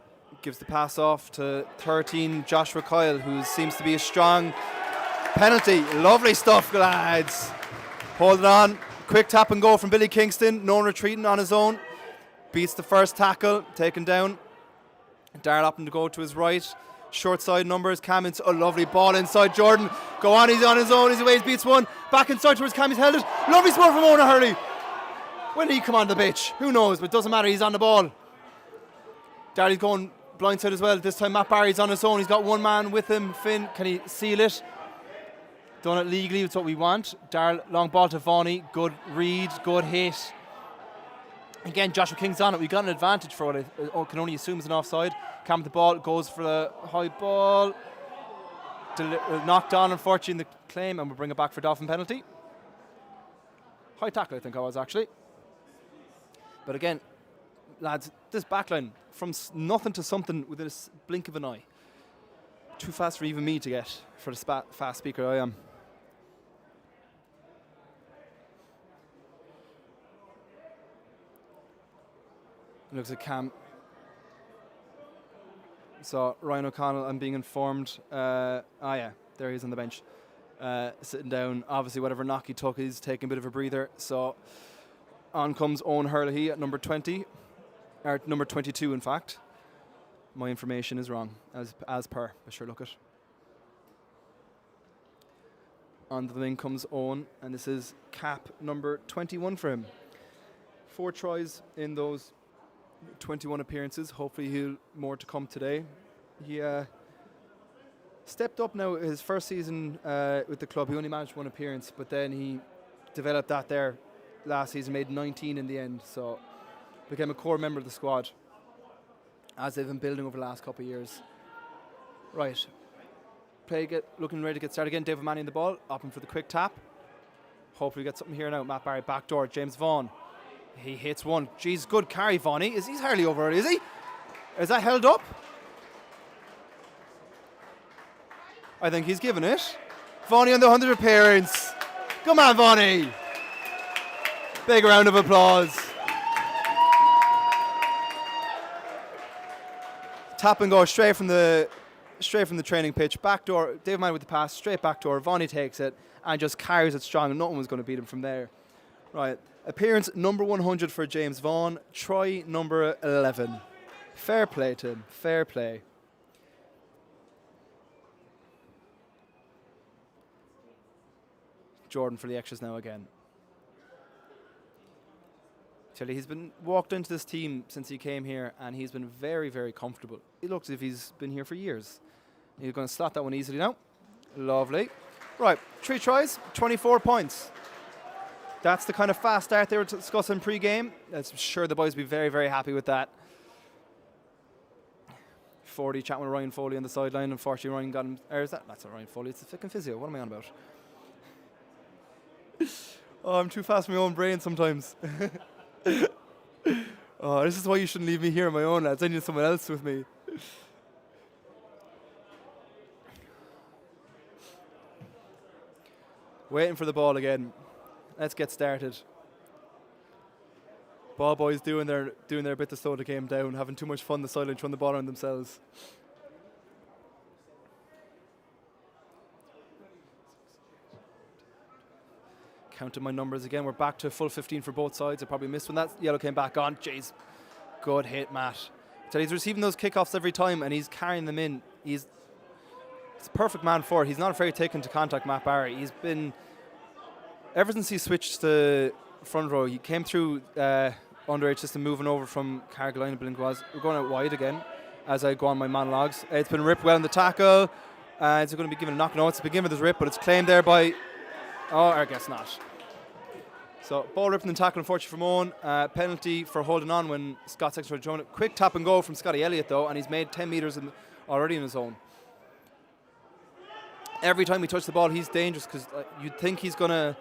Gives the pass off to 13, Joshua Kyle, who seems to be a strong penalty. Lovely stuff, lads. Hold it on. Quick tap and go from Billy Kingston. No one retreating on his own. Beats the first tackle. Taken down. Darrell Oppen to go to his right. Short side numbers. Cam, a lovely ball inside Jordan. Go on, he's on his own. He's away, he beats one. Back inside towards Cam, he's held it. Lovely sport from Ona Hurley. When did he come on the pitch? Who knows, but it doesn't matter. He's on the ball. Darry's going blindside as well. This time Matt Barry's on his own. He's got one man with him. Finn, can he seal it? Done it legally, it's what we want. Darrell, long ball to Vaughney. Good read, good hit. Again, Joshua King's on it. We got an advantage for what I can only assume is an offside. Cam with the ball, goes for the high ball. Knocked on, unfortunately, in the claim, and we'll bring it back for Dolphin penalty. High tackle, I think I was actually. But again, lads, this backline, from nothing to something within a blink of an eye. Too fast for even me to get, for the fast speaker I am. Looks at Cam. So Ryan O'Connell, I'm being informed. Yeah, there he is on the bench, sitting down. Obviously, whatever knock he took, he's taking a bit of a breather. So on comes Owen Hurley at number 20, or number 22, in fact. My information is wrong, as per. I sure look it. On the wing comes Owen, and this is cap number 21 for him. 4 tries in those 21 appearances. Hopefully he'll more to come today. He stepped up now his first season with the club. He only managed 1 appearance, but then he developed that there last season, made 19 in the end, so became a core member of the squad as they've been building over the last couple of years. Right, looking ready to get started again. David Manning in the ball, opting for the quick tap. Hopefully we get something here now. Matt Barry backdoor, James Vaughan. He hits one. Jeez, good carry, Vaughan. He's hardly over it, is he? Is that held up? I think he's given it. Vaughan on the 100th appearance. Come on, Vaughan. Big round of applause. Tap and go straight from the straight from the training pitch, back door, Dave Mann with the pass, straight back door, Vonnie takes it and just carries it strong, and nothing was going to beat him from there. Right, appearance number 100 for James Vaughan, try number 11. Fair play to him, fair play. Jordan for the extras now again. Tell you, he's been walked into this team since he came here, and he's been very, very comfortable. He looks as if he's been here for years. He's going to slot that one easily now. Lovely. Right, 3 tries, 24 points. That's the kind of fast start they were discussing pre-game. I'm sure the boys will be very, very happy with that. 40 chatting with Ryan Foley on the sideline. Unfortunately, Ryan got him. Or is that? That's not Ryan Foley. It's the fucking physio. What am I on about? Oh, I'm too fast for my own brain sometimes. Oh, this is why you shouldn't leave me here on my own, lads. I need someone else with me. Waiting for the ball again. Let's get started. Ball boys doing their bit to slow the game down, having too much fun on the sideline, throwing the ball around themselves. Counting my numbers again. We're back to full 15 for both sides. I probably missed when that yellow came back on. Jeez. Good hit, Matt. So he's receiving those kickoffs every time and he's carrying them in. He's a perfect man for it. He's not afraid to take into contact, Matt Barry. He's been, ever since he switched to front row, he came through underage system, moving over from Carrigaline, I believe it was. We're going out wide again as I go on my monologues. It's been ripped well in the tackle. It's going to be given a knock. No, it's been given this rip, but it's claimed there by... Oh, I guess not. So, ball ripped in the tackle, unfortunately, from Owen. Penalty for holding on when Scott Sexton joined it. Quick tap and go from Scotty Elliott, though, and he's made 10 metres already in his own. Every time he touches the ball, he's dangerous because you'd think he's going to...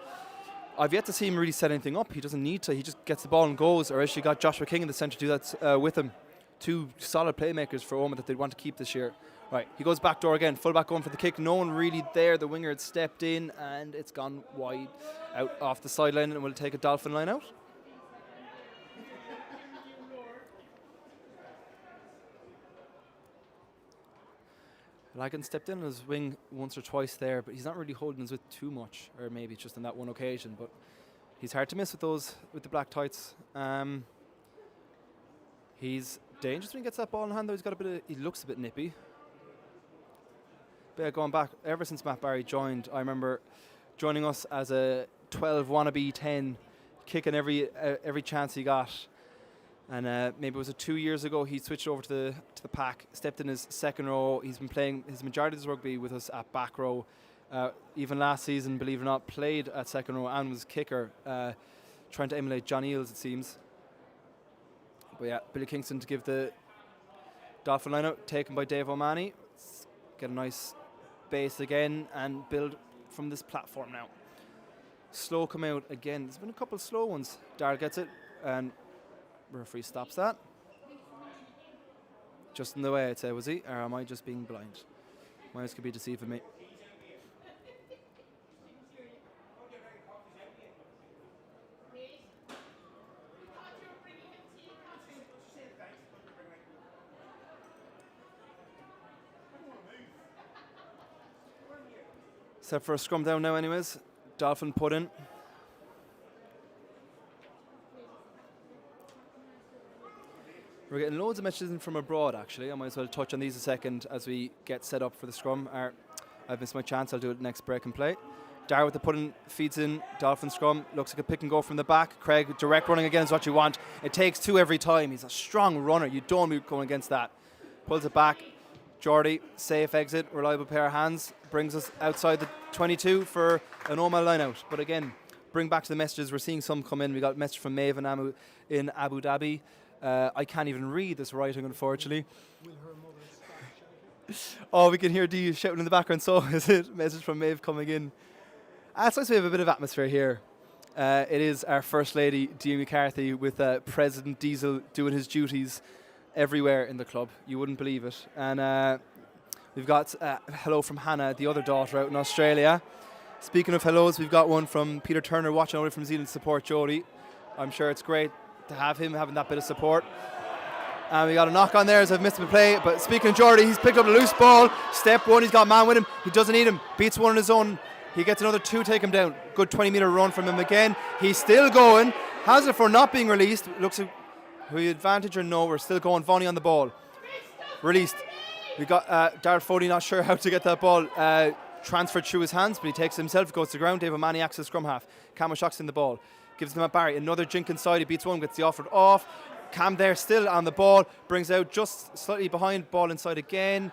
I've yet to see him really set anything up. He doesn't need to. He just gets the ball and goes, or else you got Joshua King in the centre to do that with him. 2 solid playmakers for Omagh that they'd want to keep this year. Right, he goes back door again, full back going for the kick. No one really there. The winger had stepped in and it's gone wide out off the sideline, and we'll take a Dolphin line out. Lagan stepped in on his wing once or twice there, but he's not really holding his width too much, or maybe just on that one occasion, but he's hard to miss with the black tights. He's dangerous when he gets that ball in hand, though. He looks a bit nippy. But going back, ever since Matt Barry joined, I remember joining us as a 12 wannabe 10, kicking every chance he got. And maybe it was 2 years ago, he switched over to the pack, stepped in his second row. He's been playing his majority of his rugby with us at back row. Even last season, believe it or not, played at second row and was kicker, trying to emulate John Eales, it seems. But yeah, Billy Kingston to give the Dolphin line out, taken by Dave O'Mahony. Let's get a nice base again and build from this platform now. Slow come out again. There's been a couple of slow ones. Darrell gets it and referee stops that. Just in the way, I'd say, was he? Or am I just being blind? My eyes could be deceiving me. Set for a scrum down now anyways. Dolphin put in. We're getting loads of messages in from abroad, actually. I might as well touch on these a second as we get set up for the scrum. I've missed my chance. I'll do it next break and play. Dar with the put-in, feeds in. Dolphin scrum. Looks like a pick and go from the back. Craig, direct running again is what you want. It takes 2 every time. He's a strong runner. You don't be going against that. Pulls it back. Geordie, safe exit, reliable pair of hands, brings us outside the 22 for an Omagh line-out. But again, bring back to the messages. We're seeing some come in. We got a message from Maeve in Abu Dhabi. I can't even read this writing, unfortunately. Oh, we can hear Dee shouting in the background. So is it? Message from Maeve coming in. It's nice we have a bit of atmosphere here. It is our First Lady, Dee McCarthy, with President Diesel doing his duties everywhere in the club. You wouldn't believe it. And we've got hello from Hannah, the other daughter out in Australia. Speaking of hellos, we've got one from Peter Turner watching over from Zealand support Jody. I'm sure it's great to have him having that bit of support. And we got a knock on there as I've missed the play. But speaking of Jordy, he's picked up a loose ball. Step one, he's got a man with him. He doesn't need him. Beats one on his own. He gets another 2, take him down. Good 20-meter run from him again. He's still going. Has it for not being released. Looks like who advantage or no. We're still going. Vonnie on the ball. Released. We got Darrell Foley not sure how to get that ball transferred through his hands, but he takes it himself, goes to the ground. David Manny acts as scrum half. Cam O'Shaughnessy in the ball. Gives them a Barry. Another jink inside. He beats one, gets the offer off. Cam there still on the ball. Brings out just slightly behind. Ball inside again.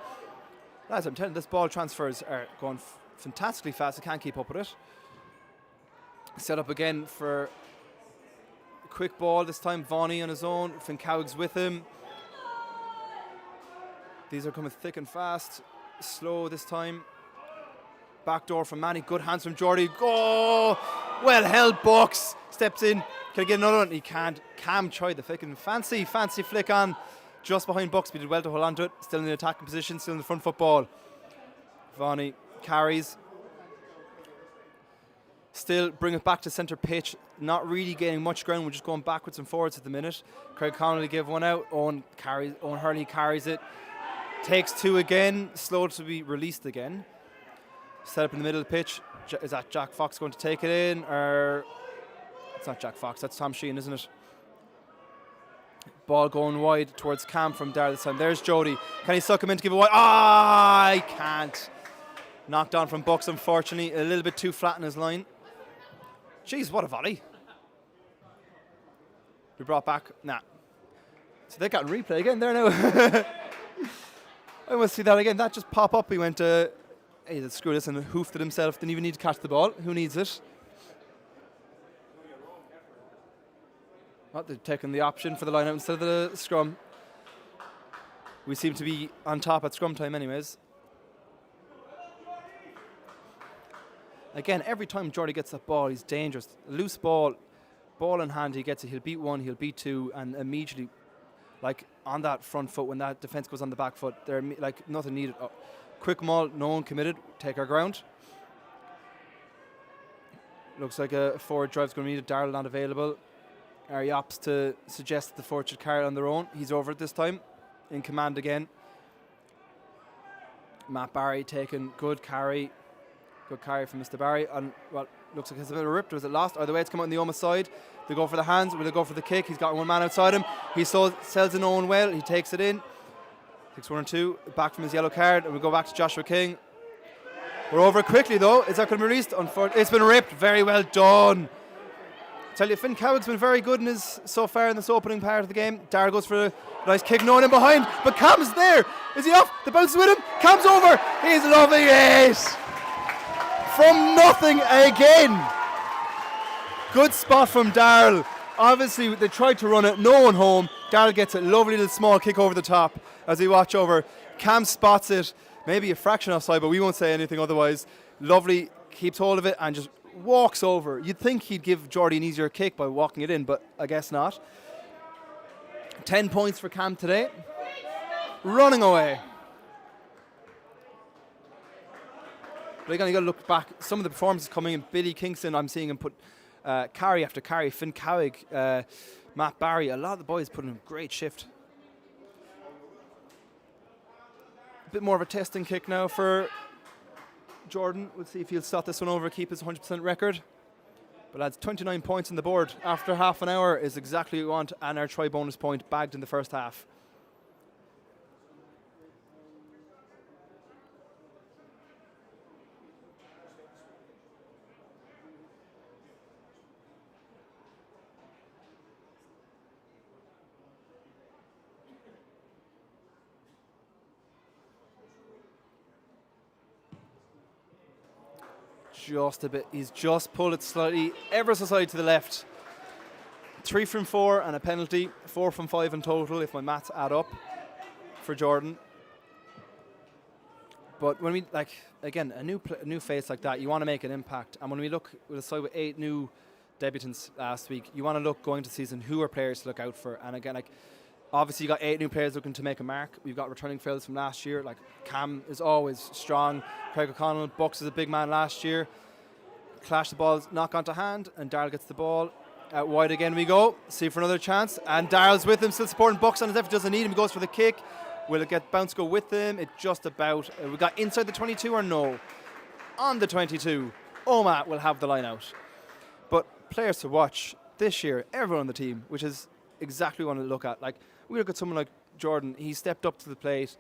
Lads, I'm telling you, this ball transfers are going fantastically fast. I can't keep up with it. Set up again for a quick ball. This time Vonnie on his own. Finn Cowig's with him. These are coming thick and fast. Slow this time. Back door from Manny. Good hands from Jordy. Go! Well held. Bucks steps in. Can he get another one? He can't. Cam tried the flick and fancy flick on just behind Bucks. But he did well to hold on to it. Still in the attacking position. Still in the front foot ball. Vonnie carries. Still bring it back to centre pitch. Not really gaining much ground. We're just going backwards and forwards at the minute. Craig Connolly gave one out. Owen Hurley carries it. Takes 2 again. Slow to be released again. Set up in the middle of the pitch. Is that Jack Fox going to take it in? Or it's not Jack Fox, that's Tom Sheehan, isn't it? Ball going wide towards Cam from Darrell this time. There's Jody. Can he suck him in to give it wide? I can't. Knocked on from Bucks, unfortunately. A little bit too flat in his line. Jeez, what a volley. We brought back. Nah. So they got in replay again there now. I must see that again. That just pop up. He went, hey, let's screw this, and hoofed it himself. Didn't even need to catch the ball. Who needs it? Oh, they're taking the option for the line out instead of the scrum. We seem to be on top at scrum time anyways. Again, every time Jordy gets that ball, he's dangerous. Loose ball in hand, he gets it. He'll beat one, he'll beat two, and immediately, like on that front foot, when that defence goes on the back foot, they're like nothing needed. Oh, quick maul, no one committed, take our ground. Looks like a forward drive's going to need it. Darrell not available. Ari opts to suggest that the forward should carry it on their own. He's over it this time, in command again. Matt Barry taking good carry. Good carry from Mr. Barry. And well, looks like it's a bit of a rip. Was it lost? Either way, it's come out on the Omagh side. They go for the hands. Will they go for the kick? He's got one man outside him. He sells it Owen well. He takes it in. Takes 1 and 2. Back from his yellow card. And we go back to Joshua King. We're over it quickly though. Is that going to be released? It's been ripped. Very well done. Tell you, Finn Cowig's been very good in his so far in this opening part of the game. Darrell goes for a nice kick, no one in behind, but Cam's there. Is he off? The bounce is with him. Cam's over. He's loving it. From nothing again. Good spot from Darrell. Obviously, they tried to run it. No one home. Darrell gets a lovely little small kick over the top as we watch over. Cam spots it. Maybe a fraction offside, but we won't say anything otherwise. Lovely. Keeps hold of it and just walks over. You'd think he'd give Jordy an easier kick by walking it in, but I guess not. 10 points for Cam today. Running away. But again, you got to look back. Some of the performances coming in. Billy Kingston, I'm seeing him put carry after carry. Finn Cowig, Matt Barry. A lot of the boys put in a great shift. A bit more of a testing kick now for Jordan. We'll see if he'll stop this one over, keep his 100% record. But lads, 29 points on the board after half an hour is exactly what we want, and our try bonus point bagged in the first half. Just a bit. He's just pulled it slightly, ever so slightly to the left. 3 from 4 and a penalty. 4 from 5 in total, if my maths add up, for Jordan. But when we, like, again, a new face like that, you want to make an impact. And when we look with a side with 8 new debutants last week, you want to look going to season who are players to look out for. And again, like, obviously you got 8 new players looking to make a mark. We've got returning fellas from last year. Like Cam is always strong. Craig O'Connell, Bucks is a big man last year. Clash the balls, knock onto hand, and Darrell gets the ball. Out wide again we go. See for another chance. And Darrell's with him, still supporting Bucks on his effort. Doesn't need him. He goes for the kick. Will it get bounce go with him? It just about. We got inside the 22 or no? On the 22. Omagh will have the line out. But players to watch this year, everyone on the team, which is exactly what I want to look at. Like, we look at someone like Jordan. He stepped up to the plate.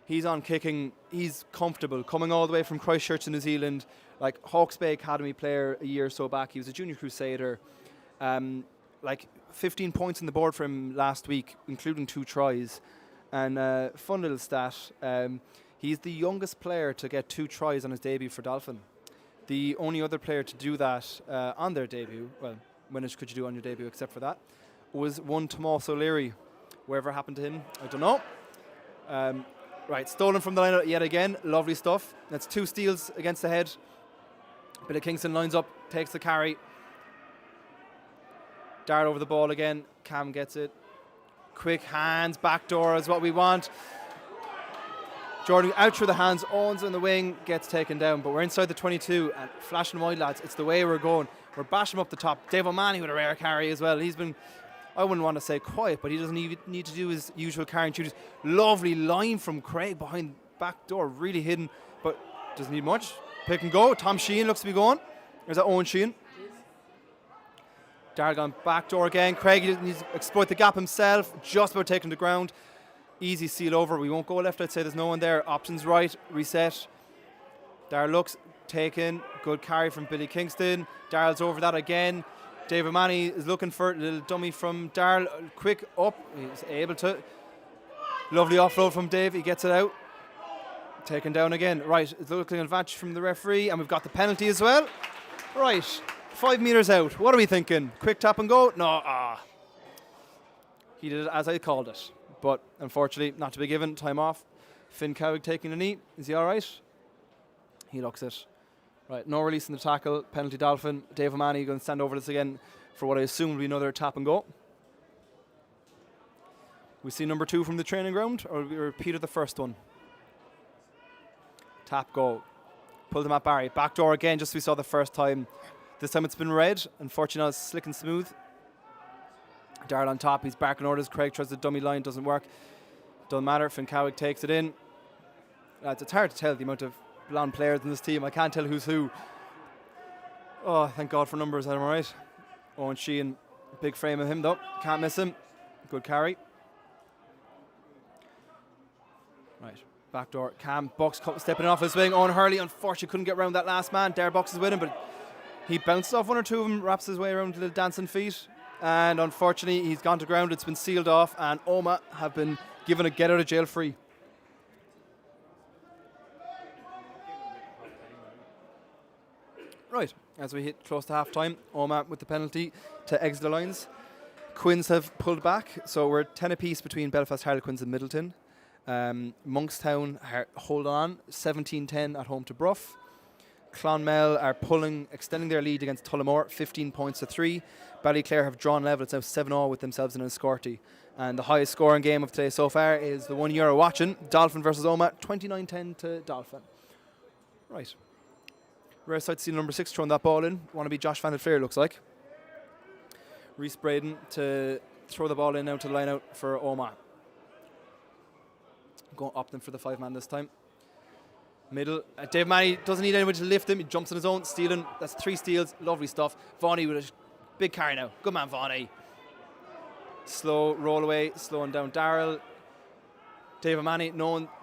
He's on kicking. He's comfortable. Coming all the way from Christchurch in New Zealand. Like, Hawke's Bay Academy player a year or so back. He was a junior crusader. Like 15 points on the board for him last week, including 2 tries. And fun little stat, he's the youngest player to get 2 tries on his debut for Dolphin. The only other player to do that on their debut, well, when could you do on your debut except for that, was one Tomas O'Leary. Wherever happened to him, I don't know. Right, stolen from the line yet again, lovely stuff. That's 2 steals against the head. Billy Kingston lines up, takes the carry. Dart over the ball again, Cam gets it. Quick hands, backdoor is what we want. Jordan out through the hands, Owens in the wing, gets taken down. But we're inside the 22 and flashing wide, lads. It's the way we're going. We're bashing up the top. Dave O'Mahony with a rare carry as well. He's been, I wouldn't want to say quiet, but he doesn't even need to do his usual carrying duties. Lovely line from Craig behind back door, really hidden, but doesn't need much. Pick and go. Tom Sheehan looks to be going. There's that Owen Sheehan. Dargan back door again. Craig needs to exploit the gap himself. Just about taking the ground. Easy seal over. We won't go left. I'd say there's no one there. Options right. Reset. Darrell looks. Taken. Good carry from Billy Kingston. Darrell's over that again. Dave O'Mahony is looking for a little dummy from Darrell. Quick up. He's able to. Lovely offload from Dave. He gets it out. Taken down again. Right. It's looking an advantage from the referee. And we've got the penalty as well. Right. 5 metres out. What are we thinking? Quick tap and go? No. He did it as I called it. But unfortunately, not to be given. Time off. Finn Cowig taking a knee. Is he all right? He looks it. Right. No release in the tackle. Penalty Dolphin. Dave O'Mahony going to stand over this again for what I assume will be another tap and go. We see number 2 from the training ground, or we repeated the first one. Tap go. Pull them at Barry. Back door again, just as we saw the first time. This time it's been red. Unfortunately, it's slick and smooth. Darrell on top. He's barking orders. Craig tries the dummy line. Doesn't work. Doesn't matter. Finn Cowig takes it in. It's hard to tell the amount of blonde players in this team. I can't tell who's who. Oh, thank God for numbers. I'm all right. Owen Sheehan. Big frame of him, though. Can't miss him. Good carry. Right. Back door. Cam. Bucks stepping off his wing. Owen Hurley, unfortunately, couldn't get around that last man. Dare Bucks is with him, but he bounces off one or two of them, wraps his way around with little dancing feet. And unfortunately, he's gone to ground. It's been sealed off, and Omagh have been given a get out of jail free. Right, as we hit close to half time, Omagh with the penalty to exit the lines. Quins have pulled back, so we're 10 apiece between Belfast Harlequins and Middleton. Monkstown hold on, 17-10 at home to Bruff. Clonmel are extending their lead against Tullamore, 15 points to 3. Ballyclare have drawn level. It's now 7-0 with themselves in Enniscorthy. And the highest scoring game of today so far is the one you're watching, Dolphin versus Omagh, 29-10 to Dolphin. Right. Rare sight to see number 6 throwing that ball in. Want to be Josh Van der Fleer, looks like. Reese Braden to throw the ball in now to the line out for Omagh. Going up them for the 5-man this time. Middle. Dave Manny doesn't need anyone to lift him. He jumps on his own, stealing. That's 3 steals. Lovely stuff. Vaughney with a big carry now. Good man, Vaughney. Slow roll away, slowing down Darrell. Dave Manny,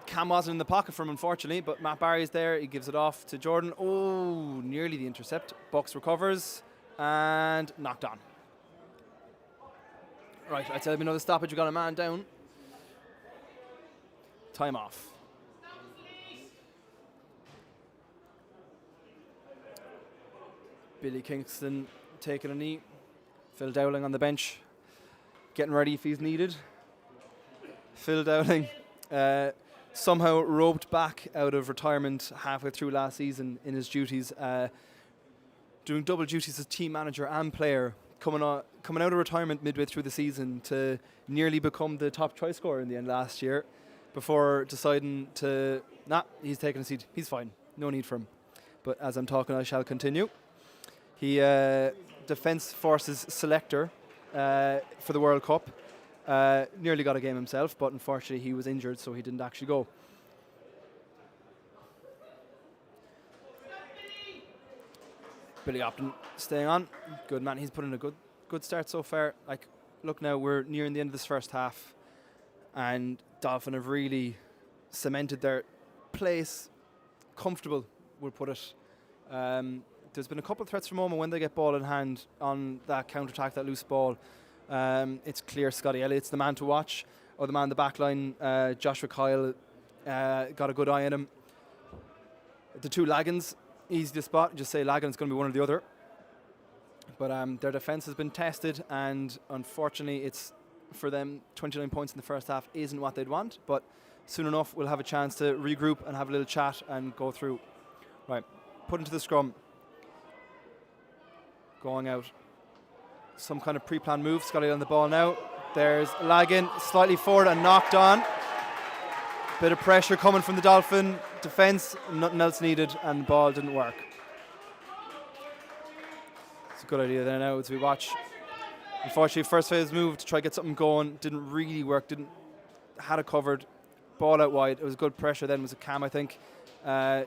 Cam wasn't in the pocket for him, unfortunately, but Matt Barry's there. He gives it off to Jordan. Oh, nearly the intercept. Bucks recovers and knocked on. Right, I'd say there'll be another stoppage. We've got a man down. Time off. Billy Kingston taking a knee. Phil Dowling on the bench, getting ready if he's needed. Phil Dowling somehow roped back out of retirement halfway through last season in his duties, doing double duties as team manager and player, coming out of retirement midway through the season to nearly become the top try scorer in the end last year, before deciding he's taking a seat. He's fine. No need for him. But as I'm talking, I shall continue. He defence forces selector for the World Cup. Nearly got a game himself, but unfortunately he was injured, so he didn't actually go. Billy Upton staying on. Good man. He's put in a good start so far. Like, look now, we're nearing the end of this first half, and Dolphin have really cemented their place. Comfortable, we'll put it. There's been a couple of threats from Omagh when they get ball in hand on that counter-attack, that loose ball. It's clear Scotty Elliott's the man to watch, or the man in the back line. Joshua Kyle got a good eye on him. The two Lagans, easy to spot. Just say Lagan's going to be one or the other. But their defence has been tested, and unfortunately it's for them 29 points in the first half isn't what they'd want, but soon enough we'll have a chance to regroup and have a little chat and go through. Right, put into the scrum. Going out. Some kind of pre-planned move. Scotty on the ball now. There's Lagan slightly forward and knocked on. Bit of pressure coming from the Dolphin defence. Nothing else needed, and the ball didn't work. It's a good idea there now as we watch. Unfortunately, first phase move to try to get something going. Didn't really work. Had it covered. Ball out wide. It was good pressure then. It was a Cam, I think.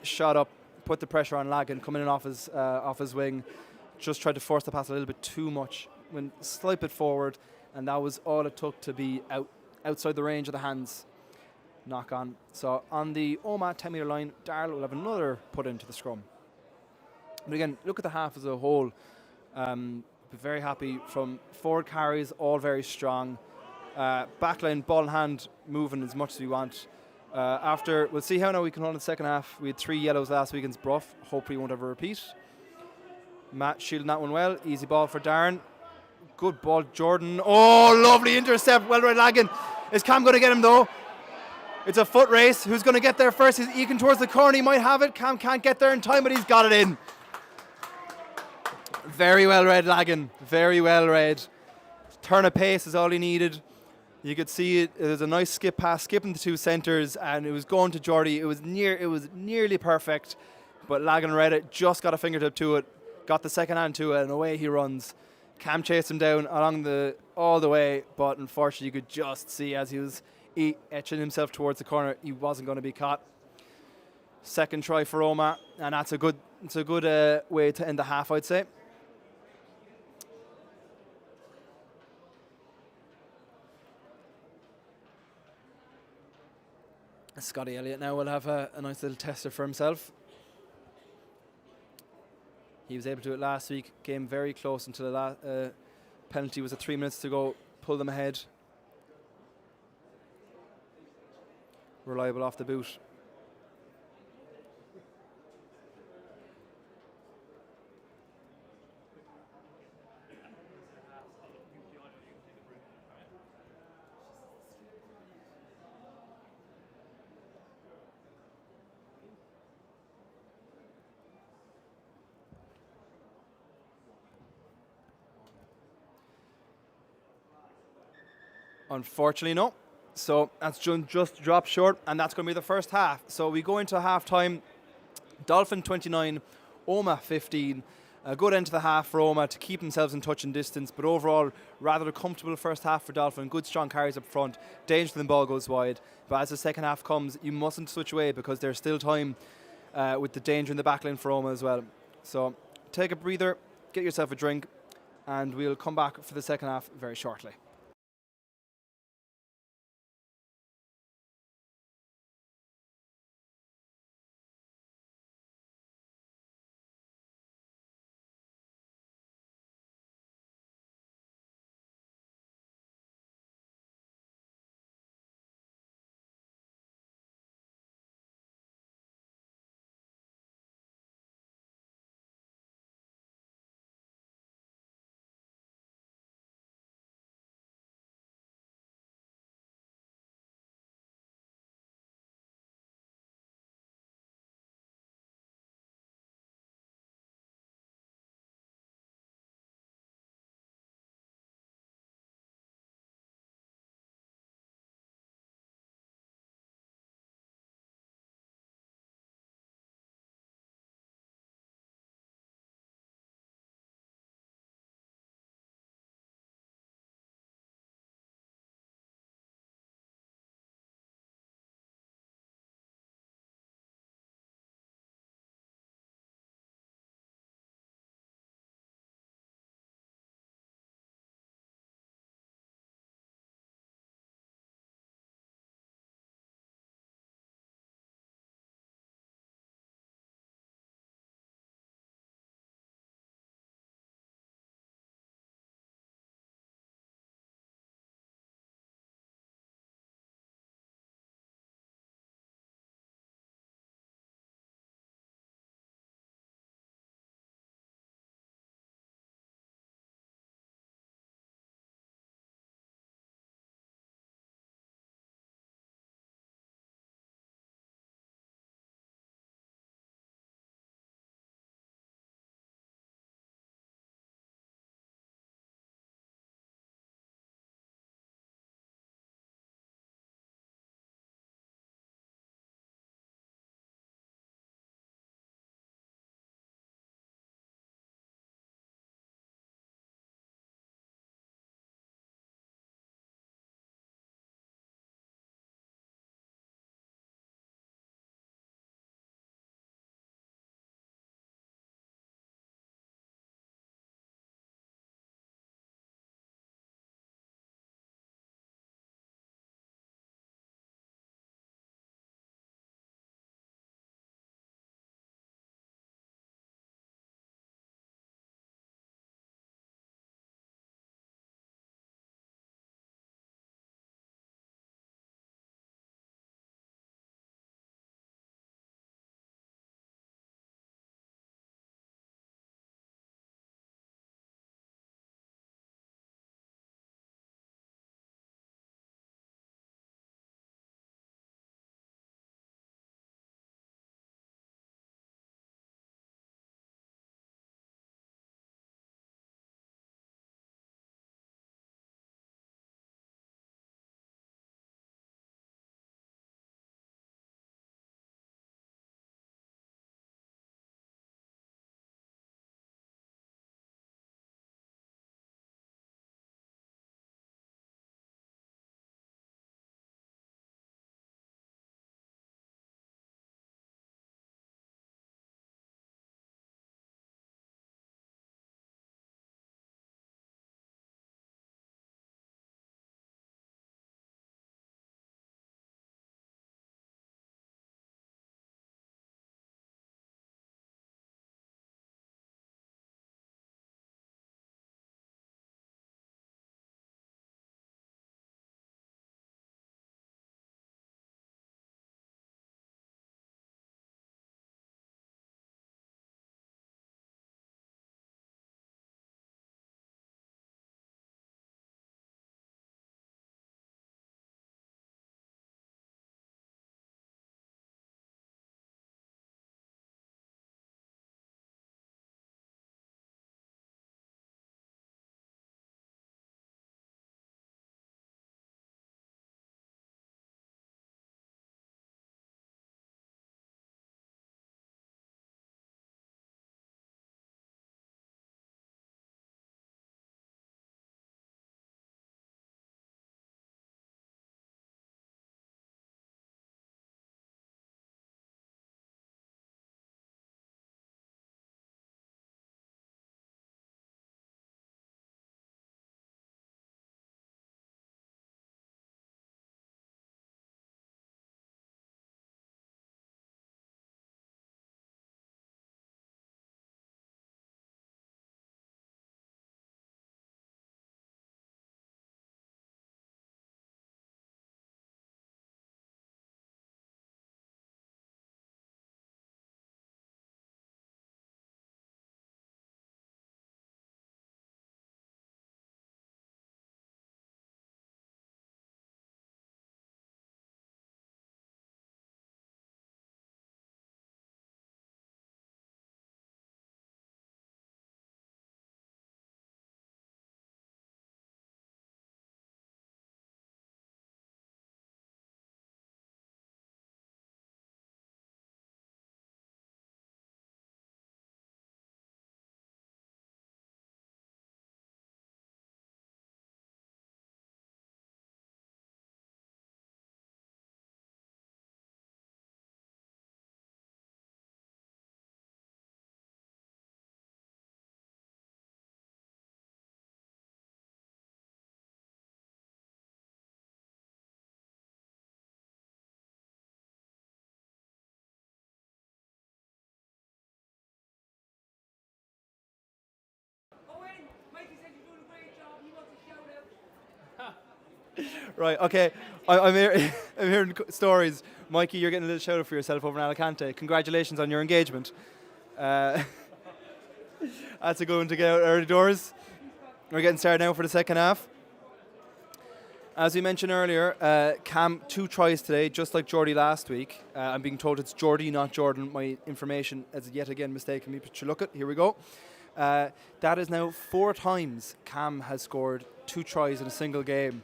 Shot up. Put the pressure on Lagan. Coming in off his wing. Just tried to force the pass a little bit too much. Went a slight bit forward, and that was all it took to be outside the range of the hands. Knock on. So on the Omagh 10-metre line, Darrell will have another put into the scrum. But again, look at the half as a whole. Be very happy from forward carries, all very strong. Backline, ball in hand, moving as much as we want. We'll see how now we can hold in the second half. We had 3 yellows last week against Bruff. Hopefully won't ever repeat. Matt shielding that one well. Easy ball for Darren. Good ball, Jordan. Oh, lovely intercept. Well read Lagan. Is Cam going to get him though? It's a foot race. Who's going to get there first? He's eking towards the corner. He might have it. Cam can't get there in time, but he's got it in. Very well read, Lagan. Very well read. Turn of pace is all he needed. You could see it. There's a nice skip pass, skipping the two centres, and it was going to Geordie. It was nearly perfect, but Lagan read it. Just got a fingertip to it. Got the second hand to it, and away he runs. Cam chased him down all the way, but unfortunately you could just see as he was etching himself towards the corner, he wasn't going to be caught. Second try for Omagh, and that's a good way to end the half, I'd say. Scotty Elliott now will have a nice little tester for himself. He was able to do it last week. Game very close until the last penalty was 3 minutes to go. Pull them ahead. Reliable off the boot. Unfortunately, no. So that's just dropped short, and that's going to be the first half. So we go into half-time. Dolphin 29, Omagh 15. A good end to the half for Omagh to keep themselves in touch and distance, but overall, rather a comfortable first half for Dolphin. Good, strong carries up front. Danger when the ball goes wide. But as the second half comes, you mustn't switch away because there's still time with the danger in the backline for Omagh as well. So take a breather, get yourself a drink, and we'll come back for the second half very shortly. Right, okay. I'm, here, I'm hearing stories. Mikey, you're getting a little shout out for yourself over in Alicante. Congratulations on your engagement. That's a good one to get out early doors. We're getting started now for the second half. As we mentioned earlier, Cam, 2 tries today, just like Geordie last week. I'm being told it's Geordie, not Jordan. My information is yet again mistaken me, but you look at, here we go. That is now 4 times Cam has scored 2 tries in a single game.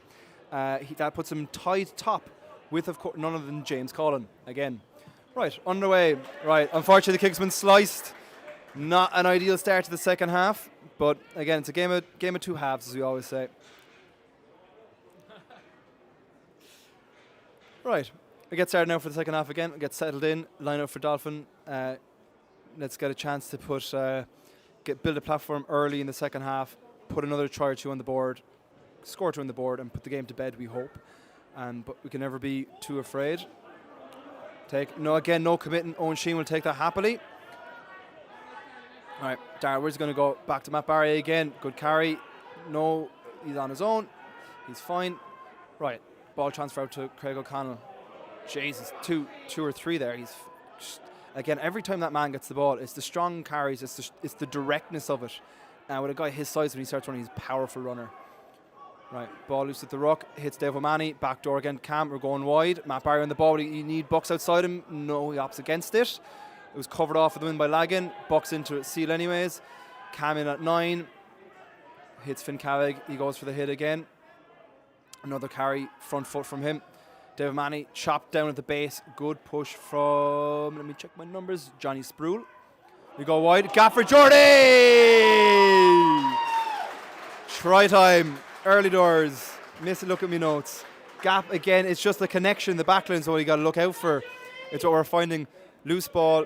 That puts him tied top with, of course, none other than James Collin again. Right, underway. Right, unfortunately the kick's been sliced. Not an ideal start to the second half, but again, it's a game of 2 halves, as we always say. Right, we get started now for the second half again. We get settled in, line up for Dolphin. Let's get a chance to build a platform early in the second half, put another try or 2 on the board, score 2 on the board, and put the game to bed, we hope. But we can never be too afraid. No committing. Owen Sheen will take that happily. All right, Darwin's going to go back to Matt Barry again. Good carry. No, he's on his own. He's fine. Right, ball transfer out to Craig O'Connell. Jesus, two or three there. He's again, every time that man gets the ball, it's the strong carries, it's the directness of it. With a guy his size, when he starts running, he's a powerful runner. Right, ball loose at the ruck, hits Dave O'Mahony, back door again, Cam, we're going wide. Matt Barry on the ball, you need Bucks outside him. No, he opts against it. It was covered off at the win by Lagan. Bucks into it, seal anyways. Cam in at 9. Hits Finn Cavig, he goes for the hit again. Another carry, front foot from him. Dave O'Mahony chopped down at the base. Good push from, let me check my numbers, Johnny Sproul. We go wide, gap for Jordy! Try time. Early doors, miss a look at me notes. Gap again, it's just the connection in the backline, so you got to look out for. It's what we're finding. Loose ball,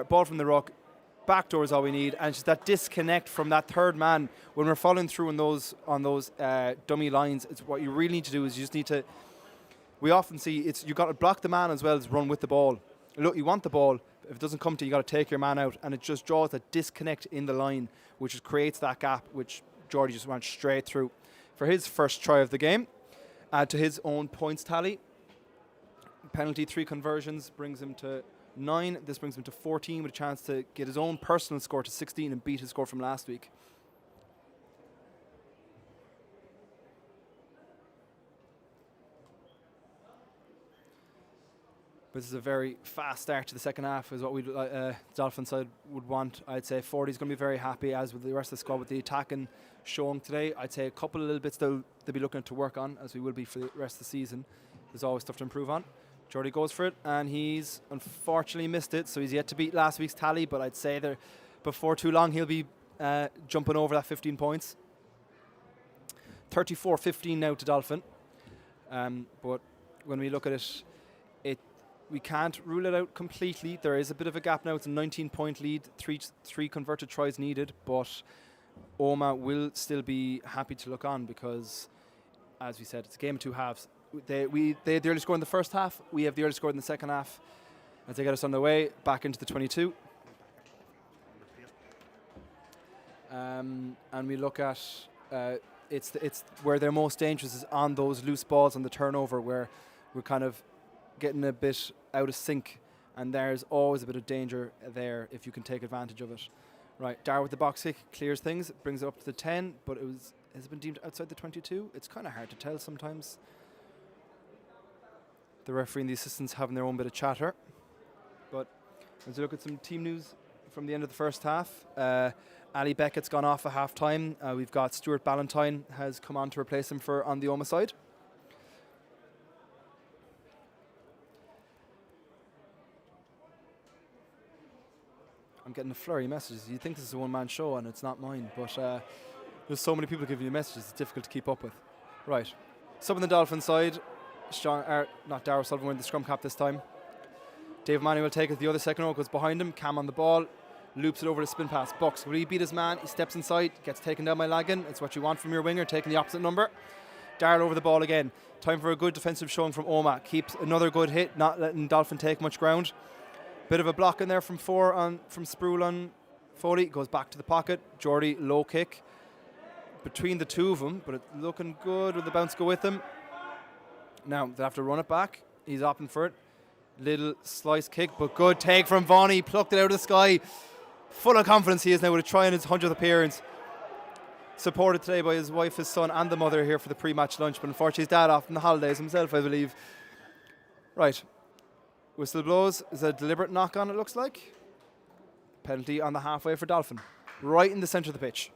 ball from the ruck, back door is all we need, and just that disconnect from that third man when we're following through on those dummy lines. It's what you really need to do is you just need to. We often see you got to block the man as well as run with the ball. Look, you want the ball. If it doesn't come to you, you got to take your man out, and it just draws that disconnect in the line, which just creates that gap, which Geordie just went straight through. For his first try of the game, add to his own points tally. Penalty 3 conversions brings him to 9. This brings him to 14 with a chance to get his own personal score to 16 and beat his score from last week. But this is a very fast start to the second half, is what we Dolphin side would want. I'd say 40's going to be very happy, as with the rest of the squad, with the attacking showing today. I'd say a couple of little bits they'll be looking to work on, as we will be for the rest of the season. There's always stuff to improve on. Geordie goes for it, and he's unfortunately missed it, so he's yet to beat last week's tally, but I'd say that before too long he'll be jumping over that 15 points. 34-15 now to Dolphin. But when we look at it, we can't rule it out completely. There is a bit of a gap now. It's a 19-point lead, three converted tries needed, but Omagh will still be happy to look on because, as we said, it's a game of 2 halves. They had the early score in the first half. We have the early score in the second half. As they get us on their way back into the 22. And we look at it's where they're most dangerous is on those loose balls on the turnover, where we're kind of getting a bit out of sync, and there's always a bit of danger there if you can take advantage of it. Right, Dar with the box kick clears things, brings it up to the 10, but has been deemed outside the 22. It's kind of hard to tell sometimes. The referee and the assistants having their own bit of chatter. But as we look at some team news from the end of the first half, Ali Beckett's gone off at half time. We've got Stuart Ballantyne has come on to replace him on the Omagh side. I'm getting a flurry of messages. You think this is a one-man show and it's not mine, but there's so many people giving you messages, it's difficult to keep up with. Right, sub on the Dolphin side, not Darragh Sullivan wearing the scrum cap this time. Dave O'Mahony will take it, the other second row goes behind him, Cam on the ball, loops it over to spin pass. Bucks, will he beat his man? He steps inside, gets taken down by Lagan. It's what you want from your winger, taking the opposite number. Darragh over the ball again. Time for a good defensive showing from Omagh. Keeps another good hit, not letting Dolphin take much ground. Bit of a block in there from Sproul on Foley. Goes back to the pocket. Geordie, low kick between the two of them, but it's looking good. Will the bounce go with him? Now, they have to run it back. He's opting for it. Little slice kick, but good take from Vaughan. He plucked it out of the sky. Full of confidence he is now with a try in his 100th appearance. Supported today by his wife, his son, and the mother here for the pre-match lunch. But unfortunately, his dad off on the holidays himself, I believe. Right. Whistle blows. Is a deliberate knock on, it looks like. Penalty on the halfway for Dolphin. Right in the centre of the pitch.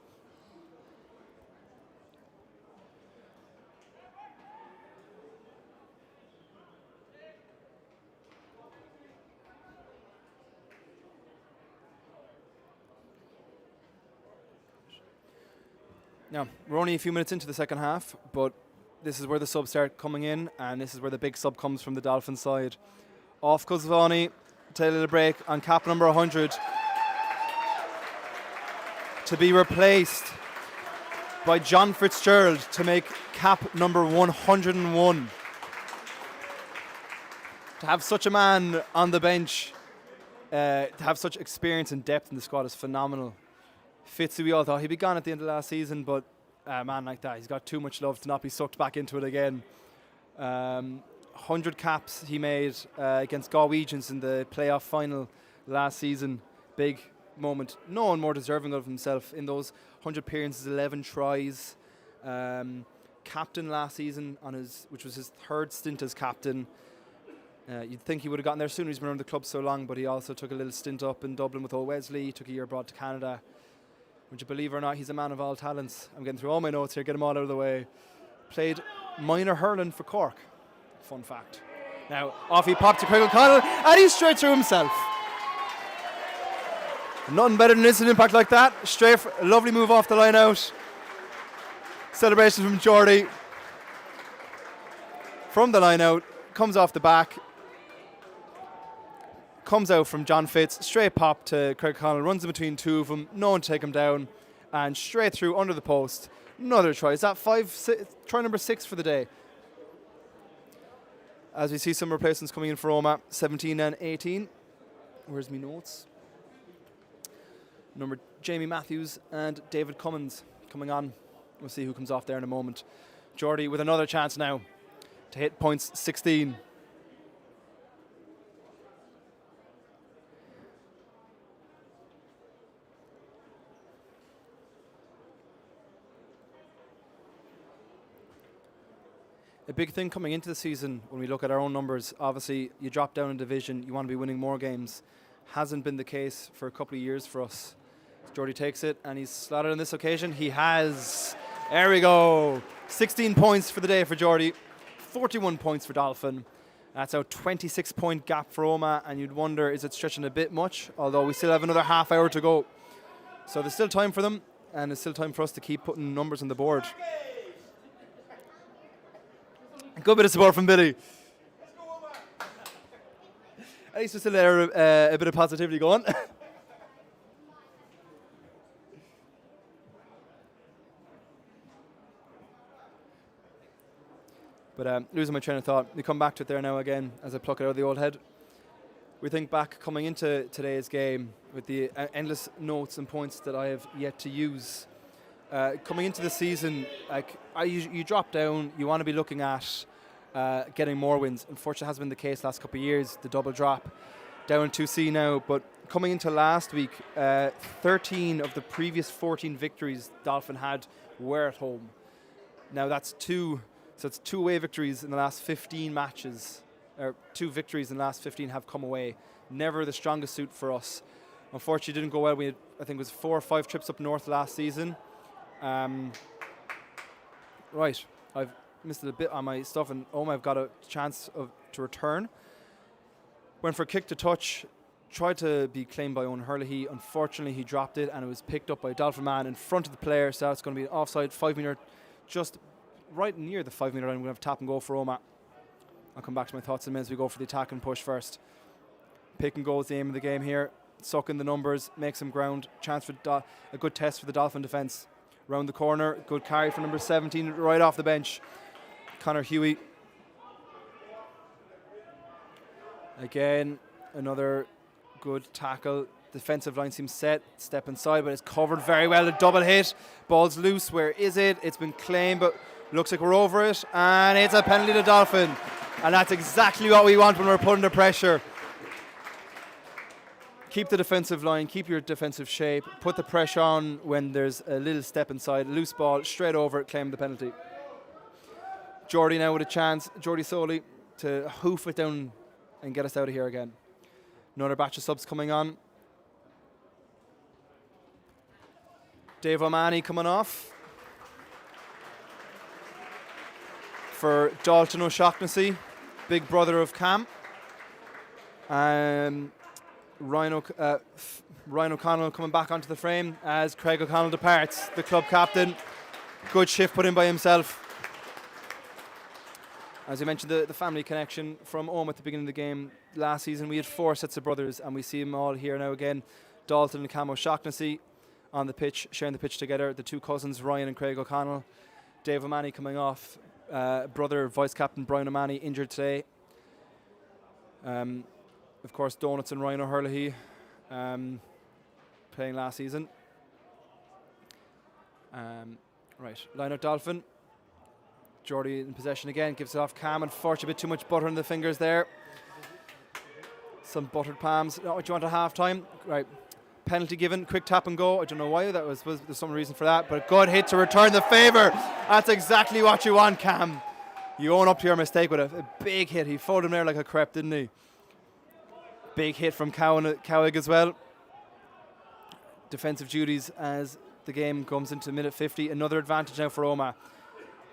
Now, we're only a few minutes into the second half, but this is where the subs start coming in, and this is where the big sub comes from the Dolphin side. Off goes Vaughan, take a little break on cap number 100. To be replaced by John Fitzgerald to make cap number 101. To have such a man on the bench, to have such experience and depth in the squad is phenomenal. Fitzy, we all thought he'd be gone at the end of last season, but a man like that, he's got too much love to not be sucked back into it again. 100 caps he made against Galwegians in the playoff final last season. Big moment. No one more deserving of himself in those 100 appearances, 11 tries. Captain last season, which was his third stint as captain. You'd think he would have gotten there sooner. He's been around the club so long, but he also took a little stint up in Dublin with Old Wesley. He took a year abroad to Canada. Would you believe it or not, he's a man of all talents. I'm getting through all my notes here, get them all out of the way. Played minor hurling for Cork. Fun fact. Now, off he popped to Craig O'Connell, and he's straight through himself. Nothing better than an instant impact like that. Straight, a lovely move off the line out. Celebration from Geordie. From the line out, comes off the back. Comes out from John Fitz, straight pop to Craig Connell, runs in between two of them, no one to take him down, and straight through under the post. Another try. Is that try number 6 for the day? As we see some replacements coming in for Omagh, 17 and 18. Where's me notes? Number Jamie Matthews and David Cummins coming on. We'll see who comes off there in a moment. Geordie with another chance now to hit points 16. A big thing coming into the season when we look at our own numbers, obviously you drop down in division, you want to be winning more games. Hasn't been the case for a couple of years for us. Geordie takes it and he's slotted on this occasion. He has. There we go. 16 points for the day for Geordie. 41 points for Dolphin. That's a 26-point gap for Omagh, and you'd wonder, is it stretching a bit much? Although we still have another half hour to go. So there's still time for them, and there's still time for us to keep putting numbers on the board. Good bit of support from Billy. At least there's still a bit of positivity going. But losing my train of thought, we come back to it there now again as I pluck it out of the old head. We think back coming into today's game with the endless notes and points that I have yet to use. Coming into the season, you drop down, you want to be looking at getting more wins. Unfortunately, it has been the case last couple of years, the double drop down in 2C now. But coming into last week, 13 of the previous 14 victories Dolphin had were at home. Now that's it's two away victories in the last 15 matches, or 2 victories in the last 15 have come away. Never the strongest suit for us. Unfortunately, it didn't go well. We had, I think it was 4 or 5 trips up north last season. Right, I've missed it a bit on my stuff, and Omagh got a chance to return. Went for a kick to touch, tried to be claimed by Owen Hurley. Unfortunately, he dropped it, and it was picked up by a Dolphin man in front of the player, so it's going to be an offside 5 metre, just right near the 5 metre line. We're going to have tap and go for Omagh. I'll come back to my thoughts in a minute as we go for the attack and push first. Pick and go is the aim of the game here. Suck in the numbers, make some ground. Chance for a good test for the Dolphin defence. Round the corner, good carry for number 17, right off the bench. Connor Huey. Again, another good tackle. Defensive line seems set. Step inside, but it's covered very well. A double hit. Ball's loose. Where is it? It's been claimed, but Looks like we're over it, and it's a penalty to Dolphin. And that's exactly what we want when we're put under pressure. Keep the defensive line, keep your defensive shape, put the pressure on when there's a little step inside, loose ball, straight over it, claim the penalty. Jordy now with a chance, Jordy Soley, to hoof it down and get us out of here again. Another batch of subs coming on. Dave O'Mahony coming off for Dalton O'Shaughnessy, big brother of Cam. Ryan O'Connell coming back onto the frame as Craig O'Connell departs, the club captain. Good shift put in by himself. As I mentioned, the family connection from Omagh at the beginning of the game. Last season we had 4 sets of brothers, and we see them all here now again. Dalton and Cam O'Shaughnessy on the pitch, sharing the pitch together. The 2 cousins, Ryan and Craig O'Connell. Dave O'Mahony coming off. Brother, vice captain Brian O'Mahony, injured today. Of course, Donuts and Ryan O'Herlihy playing last season. Right, line out Dolphin. Jordy in possession again, gives it off Cam. Unfortunately, a bit too much butter in the fingers there. Some buttered palms. Oh, do you want a half time? Right. Penalty given, quick tap and go. I don't know why, there's some reason for that, but a good hit to return the favour. That's exactly what you want, Cam. You own up to your mistake with a big hit. He folded him there like a crepe, didn't he? Big hit from Cowig as well. Defensive duties as the game comes into minute 50. Another advantage now for Omagh.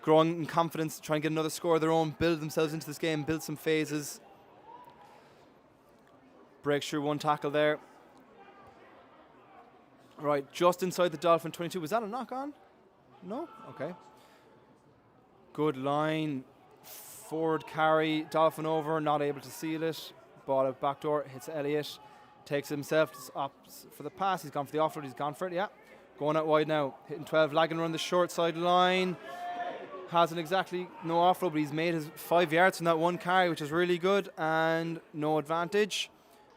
Growing in confidence, trying to get another score of their own, build themselves into this game, build some phases. Breaks through 1 tackle there. Right, just inside the Dolphin 22. Was that a knock on? No? Okay. Good line. Forward carry. Dolphin over, not able to seal it. Ball out back door, hits Elliott. Takes it himself up for the pass. He's gone for the offload. He's gone for it, yeah. Going out wide now. Hitting 12, lagging around the short side line. Hasn't exactly no offload, but he's made his 5 yards from that 1 carry, which is really good, and no advantage.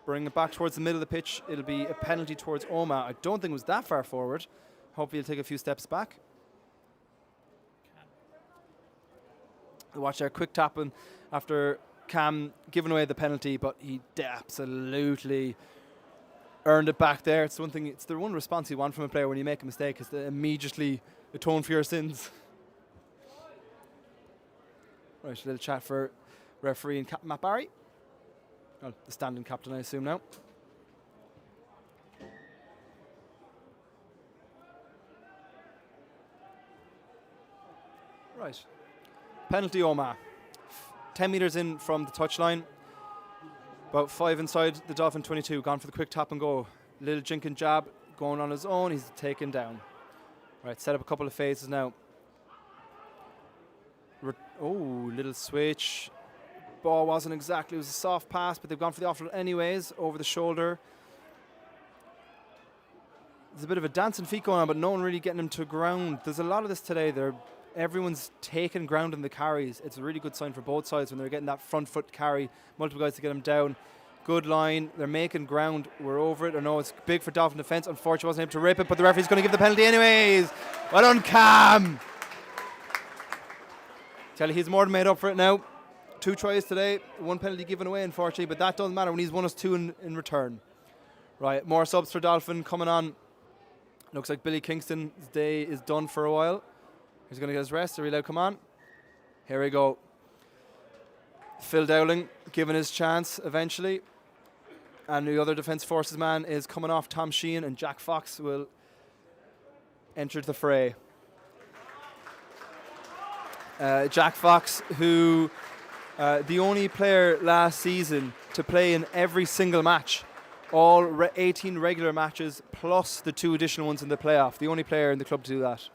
Bring it back towards the middle of the pitch. It'll be a penalty towards Omagh. I don't think it was that far forward. Hopefully he'll take a few steps back. Watch there, quick tapping after Cam giving away the penalty, but he absolutely earned it back there. It's the one response you want from a player when you make a mistake, is to immediately atone for your sins. Right, a little chat for referee and Captain Matt Barry. Oh, the standing captain, I assume now. Right. Penalty Omagh. 10 metres in from the touchline. About 5 inside the Dolphin 22. Gone for the quick tap and go. Little jink and jab going on his own. He's taken down. Right, set up a couple of phases now. Little switch. Ball wasn't exactly, it was a soft pass, but they've gone for the offload anyways, over the shoulder. There's a bit of a dancing feet going on, but no one really getting him to ground. There's a lot of this today. Everyone's taking ground in the carries. It's a really good sign for both sides when they're getting that front foot carry. Multiple guys to get them down. Good line. They're making ground. We're over it. I know it's big for Dolphin defence. Unfortunately, wasn't able to rip it, but the referee's going to give the penalty anyways. Well done, Cam. Tell you, he's more than made up for it now. 2 tries today, 1 penalty given away, unfortunately, but that doesn't matter when he's won us 2 in return. Right, more subs for Dolphin coming on. Looks like Billy Kingston's day is done for a while. He's going to get his rest. Are we allowed to come on? Here we go. Phil Dowling given his chance eventually. And the other Defence Forces man is coming off. Tom Sheehan and Jack Fox will enter the fray. Jack Fox, who the only player last season to play in every single match, all 18 regular matches plus the 2 additional ones in the playoff. The only player in the club to do that.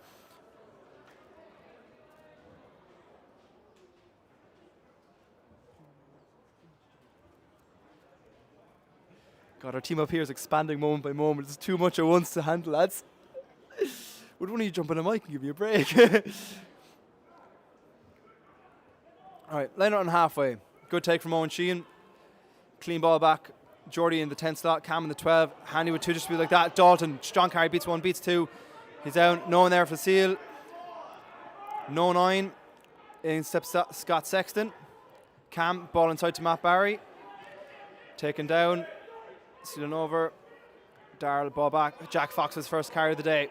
God, our team up here is expanding moment by moment. It's too much at once to handle, lads. Would one of you jump on a mic and give you a break? All right, line it on halfway. Good take from Owen Sheehan. Clean ball back. Jordy in the 10 slot, Cam in the 12. Handy with 2 just to be like that. Dalton, strong carry, beats 1, beats 2. He's down, no one there for the seal. No 9. In steps Scott Sexton. Cam, ball inside to Matt Barry. Taken down. Stealing over. Darrell, ball back. Jack Fox's first carry of the day.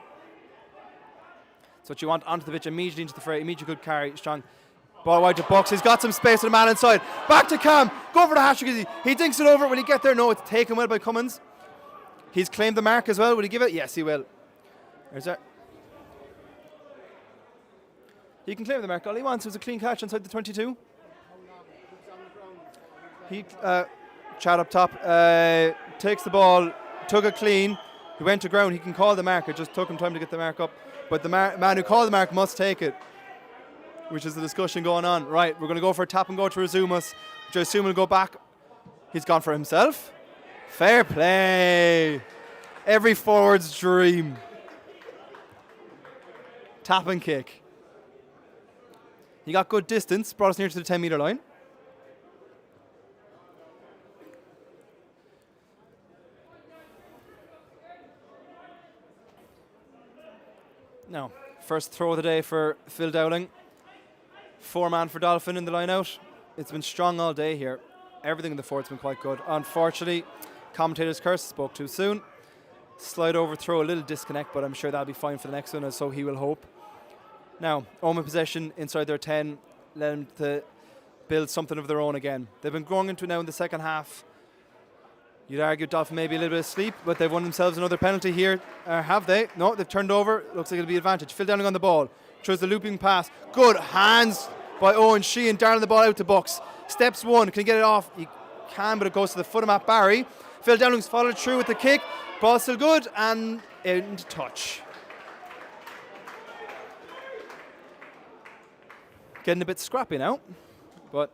That's what you want, onto the pitch immediately into the fray. Immediately good carry. Strong. Ball wide to Bucks. He's got some space with a man inside. Back to Cam. Go for the hat-trick. He dinks it over. Will he get there? No, it's taken well by Cummins. He's claimed the mark as well. Will he give it? Yes, he will. There's that. He can claim the mark. All he wants is a clean catch inside the 22. He, Chad up top, takes the ball, took it clean. He went to ground. He can call the mark. It just took him time to get the mark up. But the man who called the mark must take it, which is the discussion going on. Right, we're going to go for a tap and go to resume us, which I assume will go back. He's gone for himself. Fair play. Every forward's dream. Tap and kick. He got good distance, brought us near to the 10-metre line. Now, first throw of the day for Phil Dowling. 4-man for Dolphin in the line out. It's been strong all day here. Everything in the forward's been quite good. Unfortunately, commentator's curse, spoke too soon. Slide over throw, a little disconnect, but I'm sure that'll be fine for the next one, and so he will hope. Now, Omagh possession inside their 10, let them to build something of their own again. They've been growing into it now in the second half. You'd argue Dolphin maybe a little bit asleep, but they've won themselves another penalty here. Have they? No, they've turned over. Looks like it'll be advantage. Phil Dowling on the ball. Throws the looping pass. Good hands by Owen Sheehan. Darling the ball out to Bucks. Steps one. Can he get it off? He can, but it goes to the foot of Matt Barry. Phil Dowling's followed through with the kick. Ball still good and into touch. Getting a bit scrappy now, but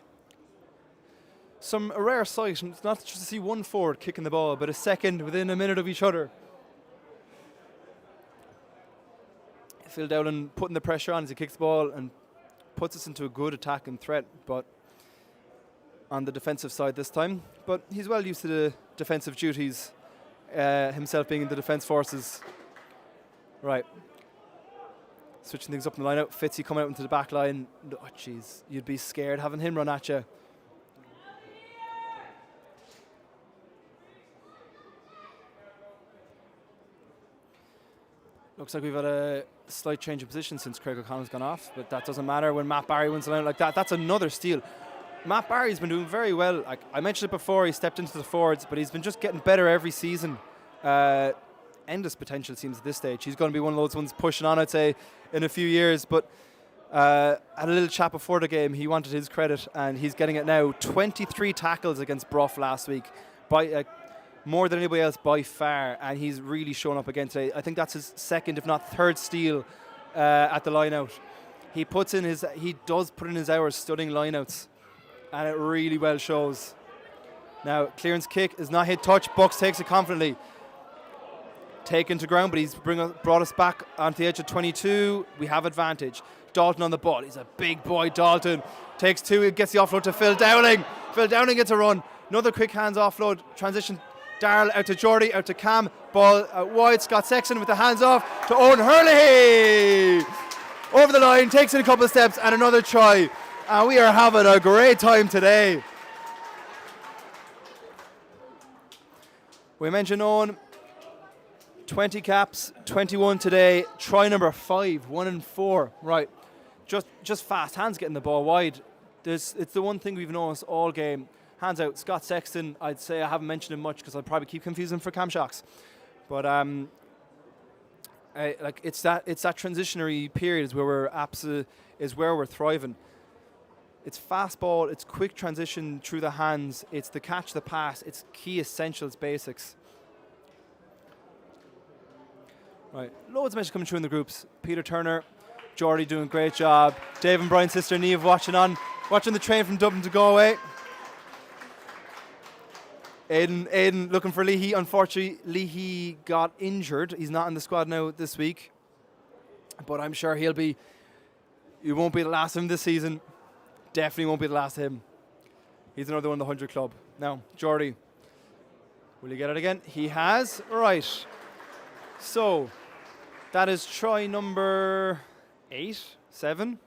a rare sight. It's not just to see one forward kicking the ball, but a second within a minute of each other. Phil Dowling putting the pressure on as he kicks the ball and puts us into a good attack and threat, but on the defensive side this time. But he's well used to the defensive duties, himself being in the defence forces. Right. Switching things up in the line out. Fitzy coming out into the back line. Oh, jeez. You'd be scared having him run at you. Looks like we've had a slight change of position since Craig O'Connell's gone off, but that doesn't matter when Matt Barry wins the line like that. That's another steal. Matt Barry's been doing very well. Like I mentioned it before, he stepped into the forwards, but he's been just getting better every season. Endless potential seems at this stage. He's going to be one of those ones pushing on, I'd say, in a few years. But had a little chat before the game. He wanted his credit, and he's getting it now. 23 tackles against Brough last week, by more than anybody else by far, and he's really shown up again today. I think that's his second, if not third, steal at the line-out. He does put in his hours studying line-outs, and it really well shows. Now, clearance kick is not hit touch. Bucks takes it confidently. Taken to ground, but he's brought us back onto the edge of 22. We have advantage. Dalton on the ball. He's a big boy, Dalton. Takes two, he gets the offload to Phil Dowling. Phil Dowling gets a run. Another quick hands offload. Transition. Darrell out to Geordie, out to Cam. Ball wide. Scott Sexton with the hands off to Owen Hurley. Over the line, takes it a couple of steps, and another try. And we are having a great time today. We mentioned Owen. 20 caps, 21 today. Try number 5, 1 and 4. Right, just fast hands getting the ball wide. It's the one thing we've noticed all game. Hands out. Scott Sexton, I'd say I haven't mentioned him much because I'll probably keep confusing for Cam Shocks. But it's that transitionary period is where we're thriving. It's fast ball. It's quick transition through the hands. It's the catch, the pass. It's key essentials, basics. Right, loads of messages coming through in the groups. Peter Turner, Geordie doing a great job. Dave and Brian's sister Niamh watching the train from Dublin to Galway. Aidan looking for Leahy. Unfortunately, Leahy got injured. He's not in the squad now this week, but I'm sure it won't be the last of him this season. Definitely won't be the last of him. He's another one in the 100 club. Now, Geordie, will he get it again? He has. Right. So, that is try number 8, 7.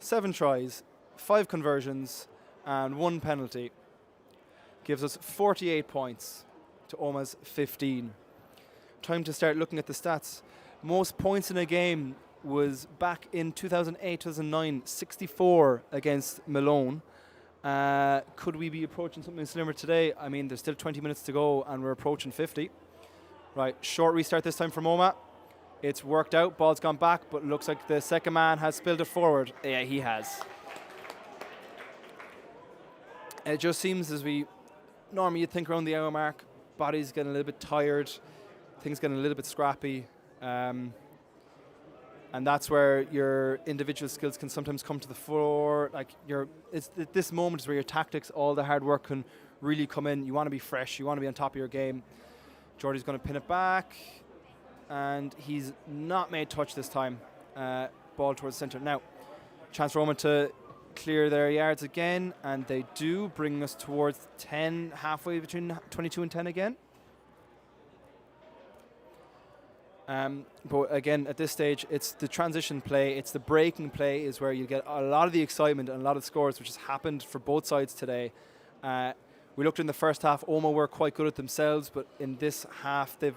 7 tries, 5 conversions, and 1 penalty. Gives us 48 points to Omagh's 15. Time to start looking at the stats. Most points in a game was back in 2008-2009, 64 against Malone. Could we be approaching something similar today? I mean, there's still 20 minutes to go and we're approaching 50. Right, short restart this time from Omagh. It's worked out, ball's gone back, but it looks like the second man has spilled it forward. Yeah, he has. It just seems as normally you'd think around the hour mark, body's getting a little bit tired, things getting a little bit scrappy. And that's where your individual skills can sometimes come to the fore. This moment is where your tactics, all the hard work can really come in. You want to be fresh, you want to be on top of your game. Jordy's going to pin it back, and he's not made touch this time. Ball towards the centre. Now, chance for Omagh to clear their yards again, and they do, bring us towards 10, halfway between 22 and 10 again. But again, at this stage, it's the transition play, it's the breaking play is where you get a lot of the excitement and a lot of scores, which has happened for both sides today. We looked in the first half, Omagh were quite good at themselves, but in this half, they've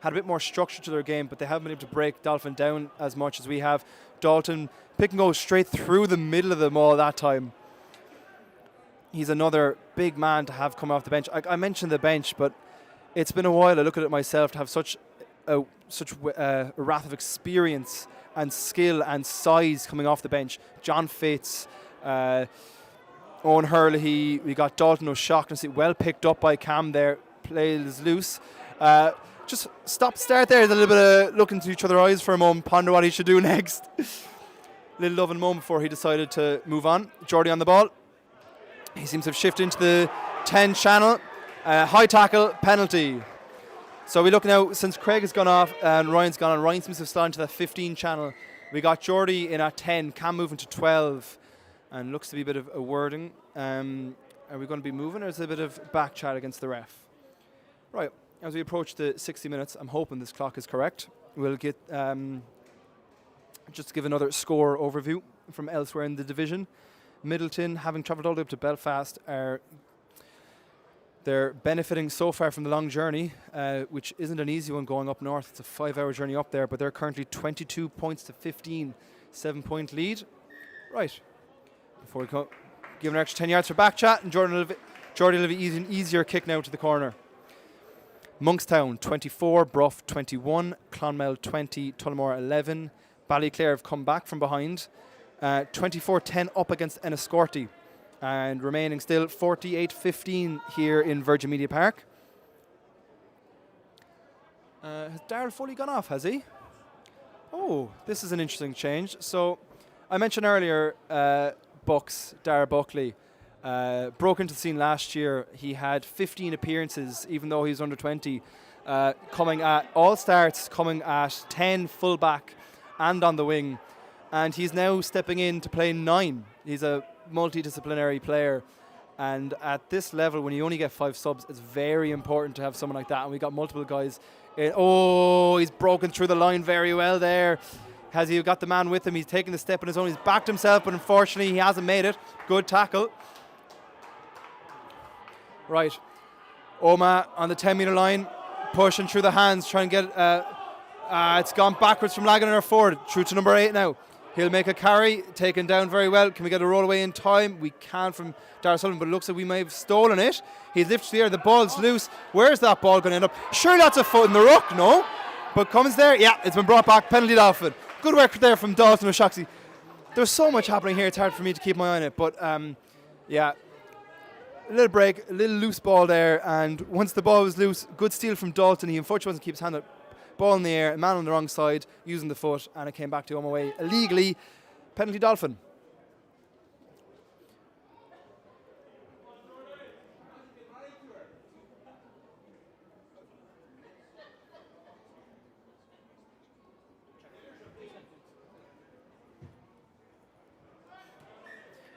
had a bit more structure to their game, but they haven't been able to break Dolphin down as much as we have. Dalton pick and go straight through the middle of them all that time. He's another big man to have come off the bench. I mentioned the bench, but it's been a while. I look at it myself to have such a wrath of experience and skill and size coming off the bench. John Fitz, Owen Hurley, we got Dalton O'Shaughnessy, well picked up by Cam there, plays loose. Just start there, a little bit of look into each other's eyes for a moment, ponder what he should do next. Little loving moment before he decided to move on. Jordy on the ball. He seems to have shifted into the 10 channel. High tackle, penalty. So we look now, since Craig has gone off and Ryan's gone on, Ryan seems to have slid into that 15 channel. We got Jordy in at 10, Cam moving to 12. And looks to be a bit of a wording. Are we going to be moving, or is it a bit of back chat against the ref? Right, as we approach the 60 minutes, I'm hoping this clock is correct. We'll get just to give another score overview from elsewhere in the division. Middleton, having travelled all the way up to Belfast, they're benefiting so far from the long journey, which isn't an easy one going up north. It's a 5-hour journey up there, but they're currently 22 points to 15, 7-point lead. Right. Before we go, give an extra 10 yards for back chat, and Jordy will have an easier kick now to the corner. Monkstown 24, Brough 21, Clonmel 20, Tullamore 11. Ballyclare have come back from behind, 24-10 up against Enniscorthy, and remaining still 48-15 here in Virgin Media Park. Has Darrell Foley gone off, has he? Oh, this is an interesting change. So I mentioned earlier Bucks, Dara Buckley, broke into the scene last year. He had 15 appearances, even though he was under 20, coming at all starts, coming at 10 fullback and on the wing. And he's now stepping in to play 9. He's a multidisciplinary player. And at this level, when you only get 5 subs, it's very important to have someone like that. And we got multiple guys. He's broken through the line very well there. Has he got the man with him? He's taken the step on his own. He's backed himself, but unfortunately he hasn't made it. Good tackle. Right. Omagh on the 10-metre line, pushing through the hands, trying to get it's gone backwards from Laganaar forward. Through to number 8 now. He'll make a carry, taken down very well. Can we get a roll away in time? We can from Darragh Sullivan, but it looks like we may have stolen it. He's lifted the air, the ball's loose. Where's that ball going to end up? Sure, that's a foot in the ruck, no? But Cummins there, yeah, it's been brought back. Penalty Dolphin. Good work there from Dalton O'Shaughnessy. There's so much happening here, it's hard for me to keep my eye on it. But yeah, a little break, a little loose ball there. And once the ball was loose, good steal from Dalton. He unfortunately wasn't keep his hand up. Ball in the air, a man on the wrong side, using the foot, and it came back to Omagh away illegally. Penalty Dolphin.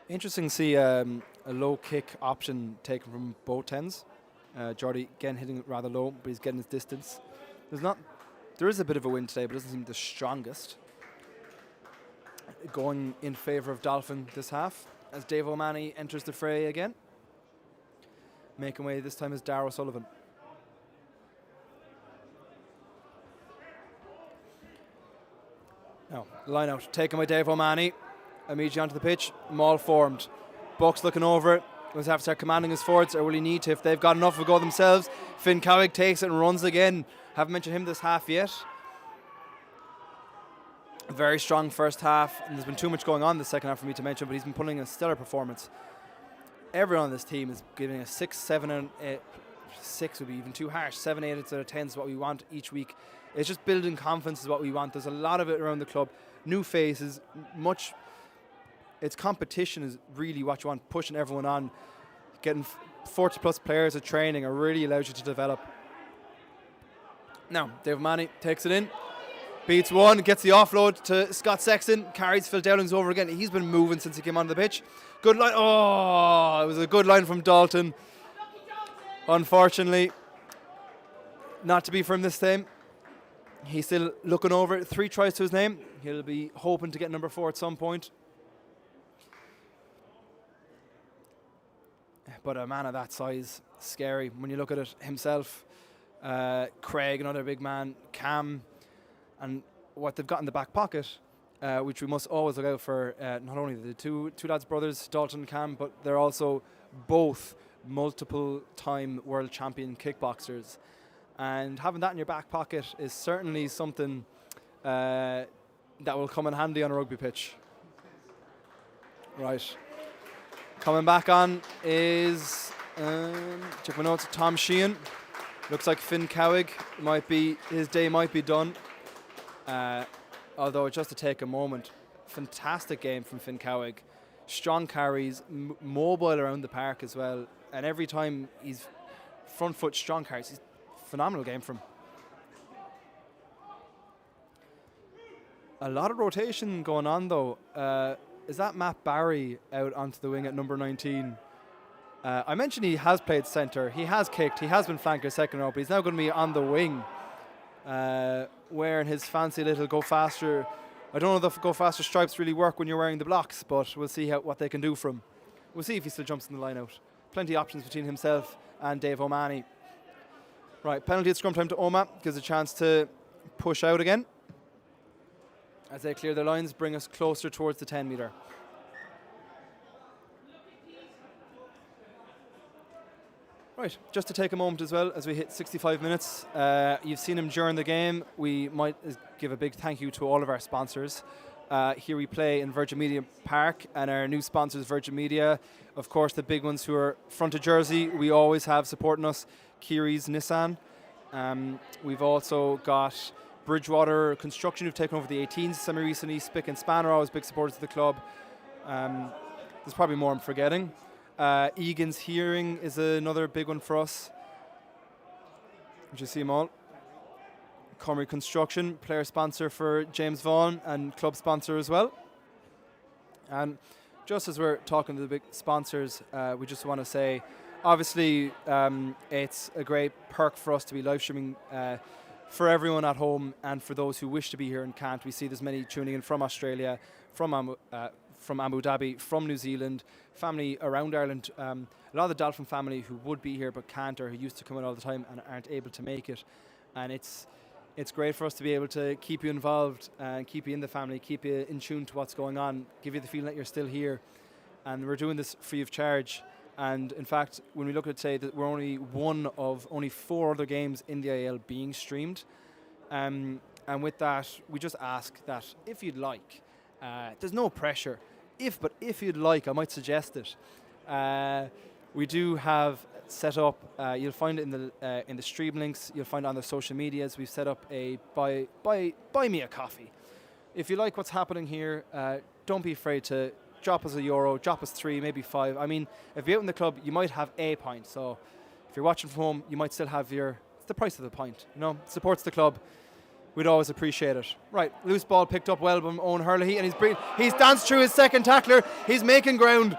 Interesting to see a low kick option taken from both ends. Jordy again hitting it rather low, but he's getting his distance. There is a bit of a wind today, but it doesn't seem the strongest. going in favour of Dolphin this half as Dave O'Mahony enters the fray again. Making way this time is Darragh O'Sullivan. Now, line out, taken by Dave O'Mahony. Immediately onto the pitch, maul formed. Bucks looking over it. Will have to start commanding his forwards, or will he need to if they've got enough of a go themselves? Finn Cowick takes it and runs again. Haven't mentioned him this half yet. A very strong first half, and there's been too much going on in the second half for me to mention, but he's been putting a stellar performance. Everyone on this team is giving a 6, 7, and 6 would be even too harsh. 7, 8 out of 10 is what we want each week. It's just building confidence is what we want. There's a lot of it around the club. New faces, much. It's competition is really what you want, pushing everyone on. Getting 40 plus players at training really allows you to develop. Now, Dave O'Mahony takes it in, beats one, gets the offload to Scott Sexton, carries Phil Dowlings over again. He's been moving since he came onto the pitch. Good line. Oh, it was a good line from Dalton. Unfortunately, not to be for him this time. He's still looking over it. 3 tries to his name. He'll be hoping to get number 4 at some point. But a man of that size, scary. When you look at it himself, Craig, another big man, Cam, and what they've got in the back pocket, which we must always look out for, not only the two lads brothers, Dalton and Cam, but they're also both multiple-time world champion kickboxers. And having that in your back pocket is certainly something that will come in handy on a rugby pitch. Right. Coming back on is, check my notes, Tom Sheehan. Looks like Finn Cowick his day might be done. Although just to take a moment, fantastic game from Finn Cowick. Strong carries, mobile around the park as well. And every time he's front foot strong carries, he's phenomenal game from him. A lot of rotation going on though. Is that Matt Barry out onto the wing at number 19? I mentioned he has played centre. He has kicked. He has been flanker second row, but he's now going to be on the wing, wearing his fancy little go faster. I don't know if go faster stripes really work when you're wearing the blocks, but we'll see what they can do from him. We'll see if he still jumps in the line out. Plenty of options between himself and Dave O'Mahony. Right, penalty at scrum time to Omagh. Gives a chance to push out again. As they clear their lines, bring us closer towards the 10 metre. Right, just to take a moment as well as we hit 65 minutes. You've seen him during the game. We might give a big thank you to all of our sponsors. Here we play in Virgin Media Park, and our new sponsors, Virgin Media. Of course, the big ones who are front of jersey, we always have supporting us, Kiri's Nissan. We've also got Bridgewater Construction, who've taken over the 18s semi-recently. Spick and Span are always big supporters of the club. There's probably more I'm forgetting. Egan's Hearing is another big one for us. Did you see them all? Comrie Construction, player sponsor for James Vaughan and club sponsor as well. And just as we're talking to the big sponsors, we just want to say, obviously, it's a great perk for us to be live streaming for everyone at home and for those who wish to be here and can't. We see there's many tuning in from Australia, from Abu Dhabi, from New Zealand, family around Ireland. A lot of the Dolphin family who would be here but can't, or who used to come in all the time and aren't able to make it. And it's great for us to be able to keep you involved and keep you in the family, keep you in tune to what's going on, give you the feeling that you're still here. And we're doing this free of charge. And in fact, when we look at it, say that we're only one of only 4 other games in the IL being streamed. And with that, we just ask that if you'd like, there's no pressure. But if you'd like, I might suggest it. We do have set up. You'll find it in the stream links. You'll find it on the social medias. We've set up a buy me a coffee. If you like what's happening here, don't be afraid to drop us €1, drop us 3, maybe 5. I mean, if you're out in the club, you might have a pint. So if you're watching from home, you might still have it's the price of the pint. You know, it supports the club. We'd always appreciate it. Right, loose ball picked up well by Owen Hurley, and he's danced through his second tackler. He's making ground.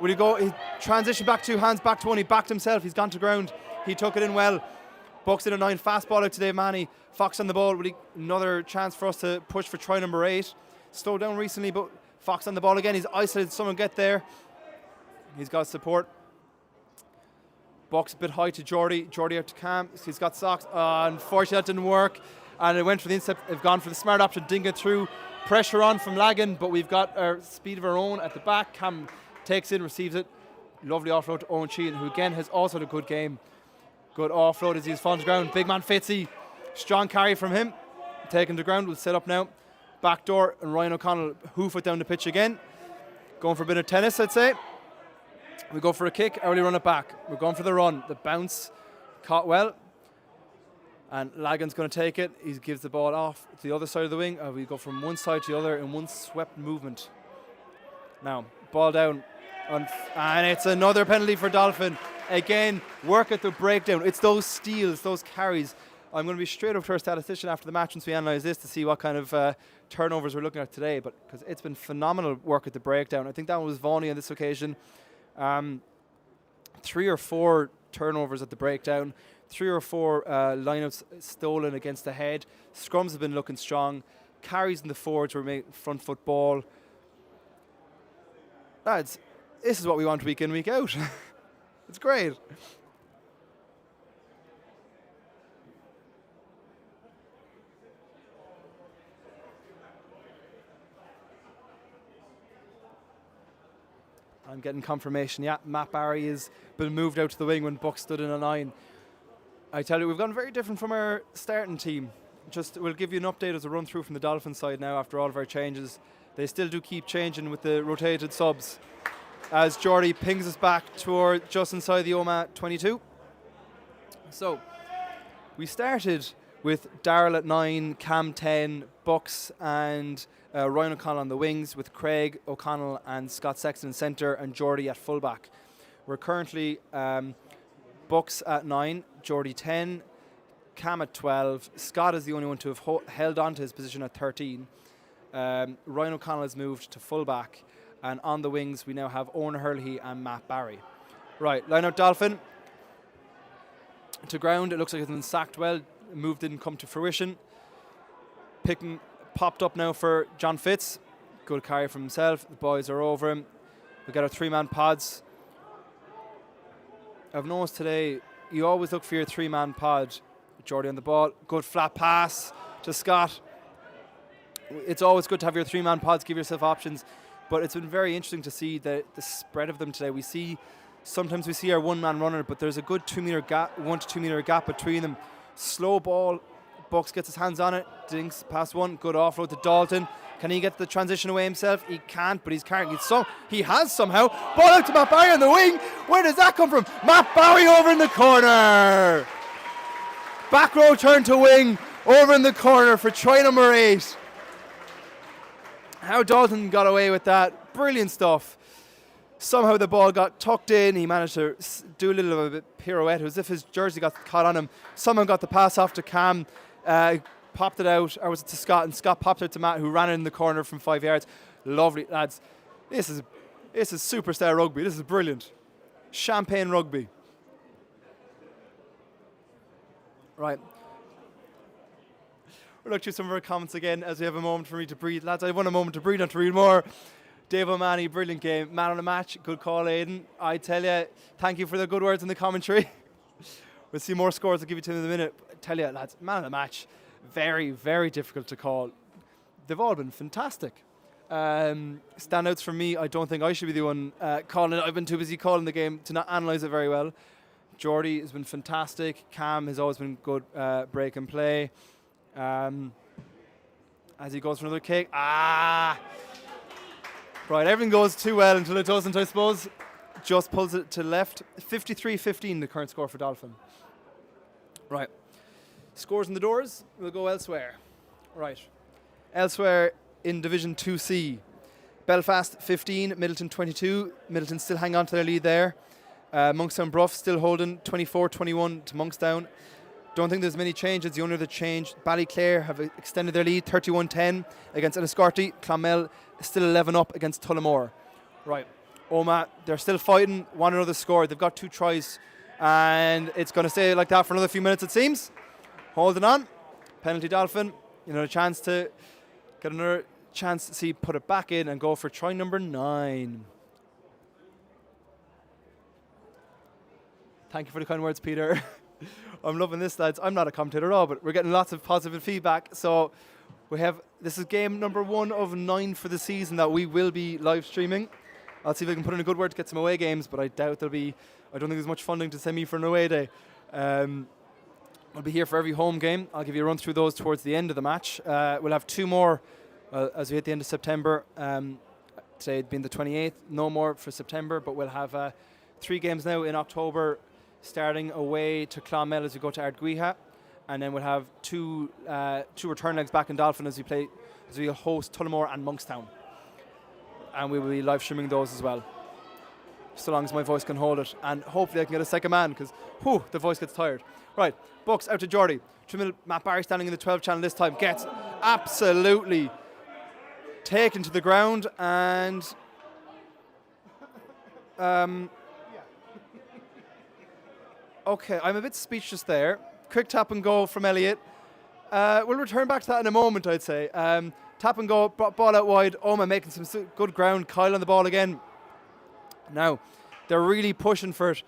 Will he go? He transitioned back 2 hands, back to 1. He backed himself. He's gone to ground. He took it in well. Bucks in a 9. Fast ball out to Dave Manny. Fox on the ball. Another chance for us to push for try number 8. slowed down recently, but Fox on the ball again. He's isolated. Someone get there. He's got support. Buck's a bit high to Jordy. Jordy out to Cam. He's got socks. Unfortunately, that didn't work. And it went for the intercept. They've gone for the smart option. Didn't get through. Pressure on from Lagan, but we've got our speed of our own at the back. Cam takes it, receives it. Lovely offload to Owen Sheehan, who again has also had a good game. Good offload as he's fallen to ground. Big man Fitzy. Strong carry from him. Taken to ground. We'll set up now. Back door, and Ryan O'Connell hoof it down the pitch again. Going for a bit of tennis, I'd say. We go for a kick, early run it back. We're going for the run. The bounce caught well. And Lagan's going to take it. He gives the ball off to the other side of the wing. We go from one side to the other in one swept movement. Now, ball down. And it's another penalty for Dolphin. Again, work at the breakdown. It's those steals, those carries. I'm going to be straight up to our statistician after the match once we analyse this to see what kind of turnovers we're looking at today. But because it's been phenomenal work at the breakdown. I think that one was Vaughan on this occasion. 3 or 4 turnovers at the breakdown. 3 or 4 lineouts stolen against the head. Scrums have been looking strong. Carries in the forwards were making front foot ball. Lads, this is what we want week in, week out. It's great. I'm getting confirmation. Yeah, Matt Barry has been moved out to the wing when Buck stood in a line. I tell you, we've gone very different from our starting team. We'll give you an update as a run through from the Dolphin side now after all of our changes. They still do keep changing with the rotated subs. As Jordy pings us back toward just inside the Omagh 22. So, we started with Darrell at 9, Cam 10, Bucks and Ryan O'Connell on the wings, with Craig O'Connell and Scott Sexton in centre and Jordy at fullback. We're currently Bucks at 9, Jordy 10, Cam at 12. Scott is the only one to have held on to his position at 13. Ryan O'Connell has moved to fullback. And on the wings, we now have Owen Hurley and Matt Barry. Right, line out Dolphin. To ground, it looks like it's been sacked well. The move didn't come to fruition. Popped up now for John Fitz. Good carry from himself. The boys are over him. We got our 3-man pods. I've noticed today, you always look for your 3-man pod. Jordy on the ball. Good flat pass to Scott. It's always good to have your 3-man pods, give yourself options. But it's been very interesting to see the spread of them today. Sometimes we see our 1-man runner, but there's a good 2 metre gap, 1 to 2 metre gap between them. Slow ball, Bucks gets his hands on it, dinks past one, good offload to Dalton. Can he get the transition away himself? He can't, but he's carrying it. So he has somehow. Ball out to Matt Barry on the wing. Where does that come from? Matt Barry over in the corner. Back row turn to wing, over in the corner for try number 8. How Dalton got away with that. Brilliant stuff. Somehow the ball got tucked in. He managed to do a little of a pirouette as if his jersey got caught on him. Someone got the pass off to Cam, popped it out, or was it to Scott? And Scott popped it to Matt, who ran it in the corner from 5 yards. Lovely, lads. This is superstar rugby. This is brilliant. Champagne rugby. Right. We'll look through some of our comments again as we have a moment for me to breathe. Lads, I want a moment to breathe, not to read more. Dave O'Mahony, brilliant game. Man on the match, good call, Aidan. I tell you, thank you for the good words in the commentary. We'll see more scores, I'll give you to in a minute. I tell you, lads, man on the match, very, very difficult to call. They've all been fantastic. Standouts for me, I don't think I should be the one calling it. I've been too busy calling the game to not analyse it very well. Jordy has been fantastic. Cam has always been good break and play. As he goes for another kick. Right, everything goes too well until it doesn't, I suppose. Just pulls it to left. 53-15, the current score for Dolphin. Right. Scores in the doors. We'll go elsewhere. Right. Elsewhere in Division 2C. Belfast 15, Middleton 22. Middleton still hang on to their lead there. Monkstown Bruff still holding 24-21 to Monkstown. Don't think there's many changes. The only other change, Ballyclare have extended their lead 31-10 against Enniscorthy. Clonmel still 11 up against Tullamore. Right. Omagh, they're still fighting, want another score. They've got 2 tries and it's going to stay like that for another few minutes, it seems. Holding on. Penalty Dolphin. A chance to get another chance to see put it back in and go for try number 9. Thank you for the kind words, Peter. I'm loving this, lads. I'm not a commentator at all, but we're getting lots of positive feedback. So this is game number 1 of 9 for the season that we will be live streaming. I'll see if I can put in a good word to get some away games, but I doubt I don't think there's much funding to send me for an away day. I'll be here for every home game. I'll give you a run through those towards the end of the match. We'll have 2 more as we hit the end of September. Today being the 28th, no more for September, but we'll have 3 games now in October, starting away to Clonmel as we go to Ardguiha, and then we'll have 2 return legs back in Dolphin as we host Tullamore and Monkstown, and we will be live streaming those as well, so long as my voice can hold it, and hopefully I can get a second man because the voice gets tired. Right, Bucks out to Geordie. Matt Barry standing in the 12 channel this time gets absolutely taken to the ground, and okay, I'm a bit speechless there. Quick tap and go from Elliott. We'll return back to that in a moment, I'd say. Tap and go, ball out wide. Omagh making some good ground. Kyle on the ball again. Now, they're really pushing for it.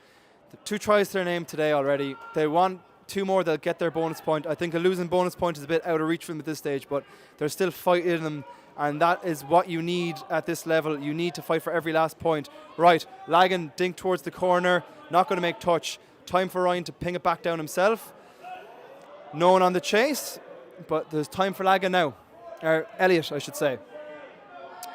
2 tries to their name today already. They want 2 more, they'll get their bonus point. I think a losing bonus point is a bit out of reach for them at this stage, but they're still fighting them, and that is what you need at this level. You need to fight for every last point. Right, Lagan dink towards the corner, not going to make touch. Time for Ryan to ping it back down himself. No one on the chase, but there's time for Lagan now. Or Elliott, I should say.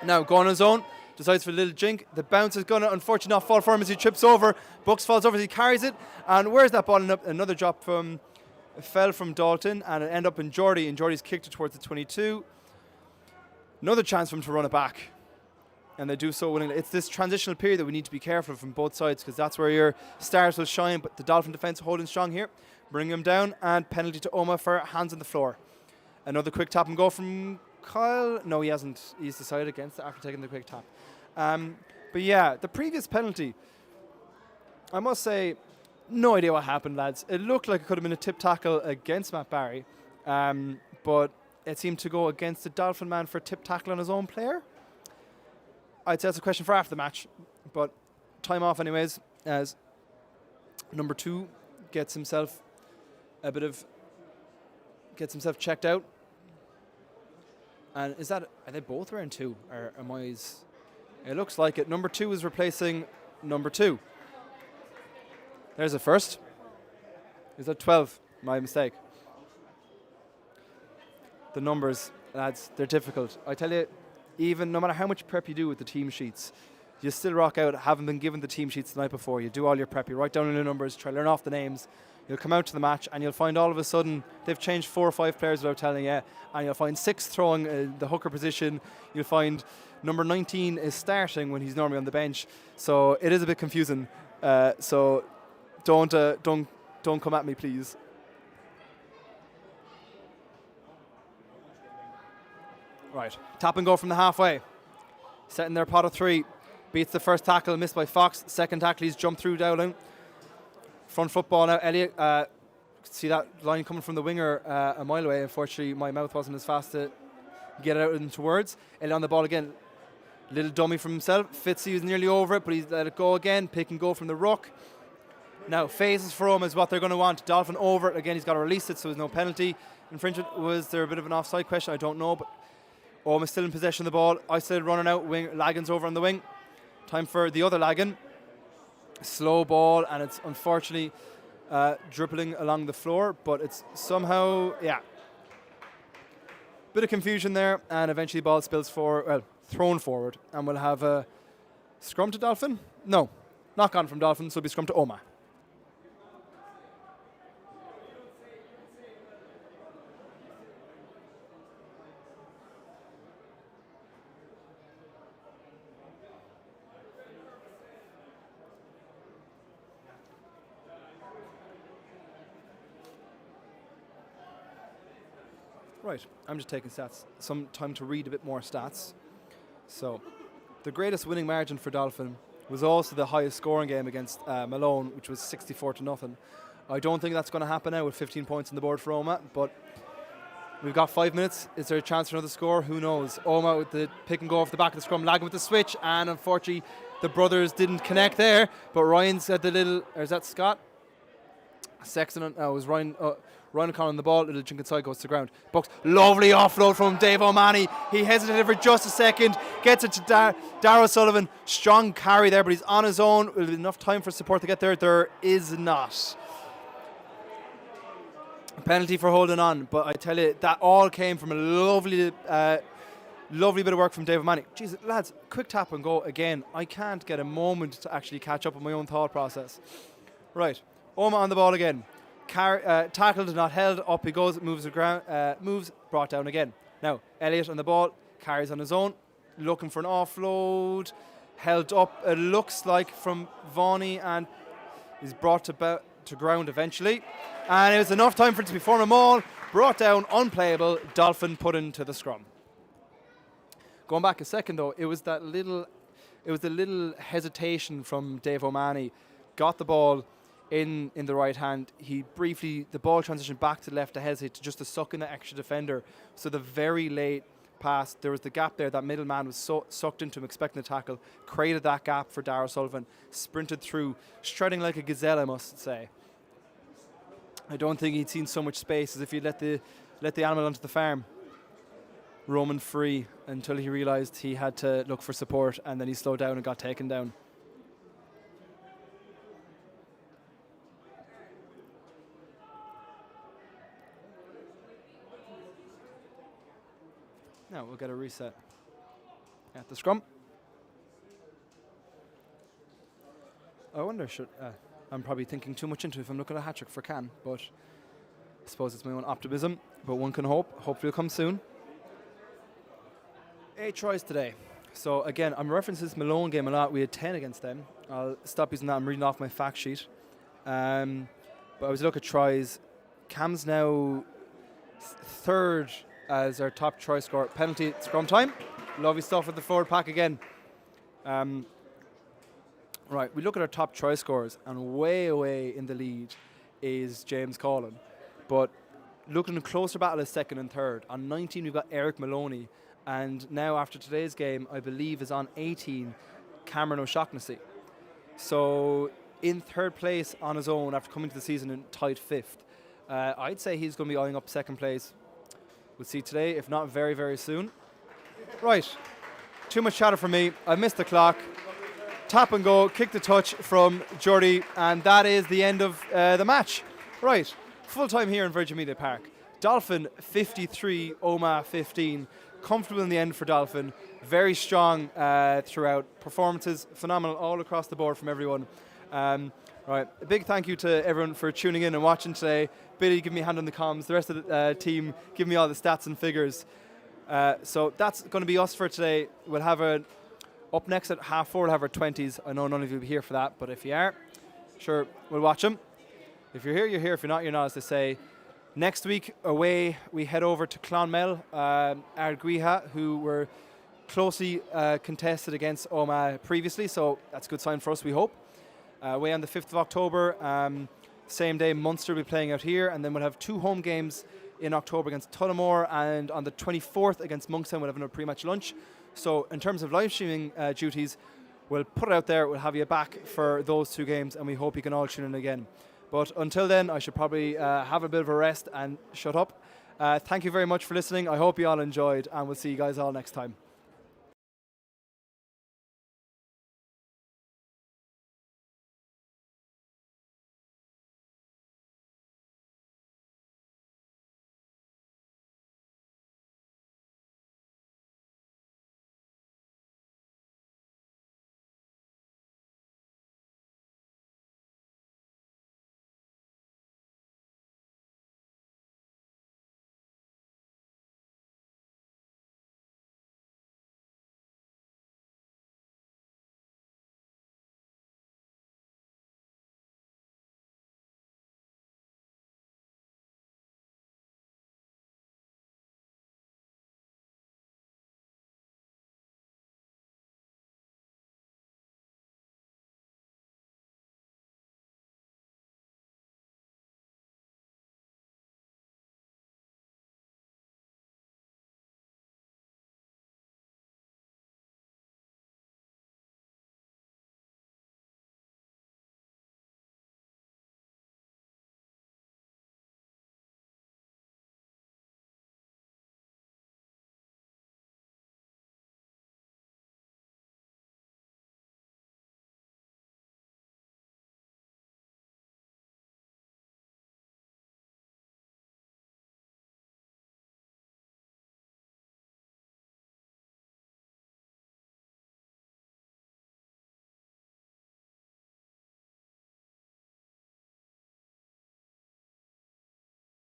Now, going on his own, decides for a little jink. The bounce is going to unfortunately not fall for him as he trips over. Bucks falls over as he carries it. And where's that ball? Another drop fell from Dalton, and it ended up in Geordie, and Geordie's kicked it towards the 22. Another chance for him to run it back. And they do so willingly. It's this transitional period that we need to be careful from both sides, because that's where your stars will shine. But the Dolphin defence holding strong here. Bring him down, and penalty to Omagh for hands on the floor. Another quick tap and go from Kyle. No, he hasn't. He's decided against it after taking the quick tap. But yeah, the previous penalty, I must say, no idea what happened, lads. It looked like it could have been a tip tackle against Matt Barry, but it seemed to go against the Dolphin man for a tip tackle on his own player. I'd say that's a question for after the match, but time off anyways, as number 2 gets himself checked out. And are they both wearing 2, or am I? It looks like it. Number 2 is replacing number 2. There's a first. Is that 12? My mistake. The numbers, lads, they're difficult. I tell you, even no matter how much prep you do with the team sheets, you still rock out having been given the team sheets the night before. You do all your prep, you write down your numbers, try to learn off the names. You'll come out to the match and you'll find all of a sudden they've changed 4 or 5 players without telling you, and you'll find 6 throwing the hooker position. You'll find number 19 is starting when he's normally on the bench. So it is a bit confusing. So don't come at me, please. Right, tap and go from the halfway. Setting their pot of 3. Beats the first tackle, missed by Fox. Second tackle, he's jumped through Dowling. Front football now, Elliott. See that line coming from the winger a mile away. Unfortunately, my mouth wasn't as fast to get it out into words. Elliott on the ball again. Little dummy from himself. Fitzy was nearly over it, but he's let it go again. Pick and go from the ruck. Now, phases for him is what they're going to want. Dolphin over it. Again, he's got to release it, so there's no penalty. Infringement, was there a bit of an offside question? I don't know, but Omagh still in possession of the ball. Isolated running out. Lagan's over on the wing. Time for the other Lagan. Slow ball, and it's unfortunately dribbling along the floor, but it's somehow, bit of confusion there, and eventually ball spills thrown forward, and we'll have a scrum to Dolphin? No, knock on from Dolphin, so it'll be scrum to Omagh. Right, I'm just taking stats. Some time to read a bit more stats. So, the greatest winning margin for Dolphin was also the highest scoring game against Malone, which was 64-0. I don't think that's going to happen now with 15 points on the board for Omagh, but We've got 5 minutes. Is there a chance for another score? Who knows? Omagh with the pick and go off the back of the scrum, lagging with the switch, and unfortunately the brothers didn't connect there. But Ryan's at the little, or is that Scott? Sexton, it was Ryan. Ryan O'Connor on the ball, little chunk inside, goes to the ground. Bucks, lovely offload from Dave O'Mahony. He hesitated for just a second, gets it to Darragh Sullivan. Strong carry there, but he's on his own. Will there be enough time for support to get there? There is not. A penalty for holding on, but I tell you, that all came from a lovely bit of work from Dave O'Mahony. Jeez, lads, quick tap and go again. I can't get a moment to actually catch up with my own thought process. Right, Omagh on the ball again. Tackled, not held, up he goes, moves the ground, moves, brought down again. Now, Elliott on the ball, carries on his own, looking for an offload, held up, it looks like from Vaughney, and he's brought to ground eventually. And it was enough time for it to be form a maul, brought down, unplayable, Dolphin put into the scrum. Going back a second though, it was the little hesitation from Dave O'Mahony, got the ball in the right hand. He briefly, the ball transitioned back to the left to hesitate, just to suck in the extra defender. So the very late pass, there was the gap there, that middle man was sucked into him, expecting the tackle, created that gap for Darragh Sullivan, sprinted through, strutting like a gazelle, I must say. I don't think he'd seen so much space as if he'd let the animal onto the farm, roaming free, until he realised he had to look for support, and then he slowed down and got taken down. Now we'll get a reset at the scrum. I wonder, I'm probably thinking too much into it if I'm looking at a hat-trick for Can, but I suppose it's my own optimism, but one can hope. Hopefully it'll come soon. 8 tries today. So again, I'm referencing this Malone game a lot. We had 10 against them. I'll stop using that. I'm reading off my fact sheet. But I was looking at tries. Cam's now third as our top try scorer. Penalty scrum time. Lovely stuff with the forward pack again. Right, we look at our top try scorers, and way away in the lead is James Collin. But looking at a closer battle is second and third. On 19, we've got Eric Maloney. And now after today's game, I believe is on 18, Cameron O'Shaughnessy. So in third place on his own after coming to the season and tied fifth. I'd say he's going to be eyeing up second place. We'll see today, if not very, very soon. Right, too much chatter from me. I missed the clock. Tap and go, kick the touch from Jordy, and that is the end of the match. Right, full time here in Virgin Media Park. Dolphin 53, Omagh 15. Comfortable in the end for Dolphin. Very strong throughout. Performances phenomenal all across the board from everyone. Right, a big thank you to everyone for tuning in and watching today. Billy, give me a hand on the comms. The rest of the team, give me all the stats and figures. So that's going to be us for today. We'll have up next at 4:30, we'll have our 20s. I know none of you will be here for that, but if you are, sure, we'll watch them. If you're here, you're here. If you're not, you're not, as they say. Next week, away, we head over to Clonmel, Ardguiha, who were closely contested against Omagh previously, so that's a good sign for us, we hope. Away on the 5th of October, same day, Munster will be playing out here, and then we'll have 2 home games in October against Tullamore, and on the 24th against Monkstown, we'll have another pre-match lunch. So in terms of live streaming duties, we'll put it out there, we'll have you back for those 2 games, and we hope you can all tune in again. But until then, I should probably have a bit of a rest and shut up. Thank you very much for listening. I hope you all enjoyed, and we'll see you guys all next time.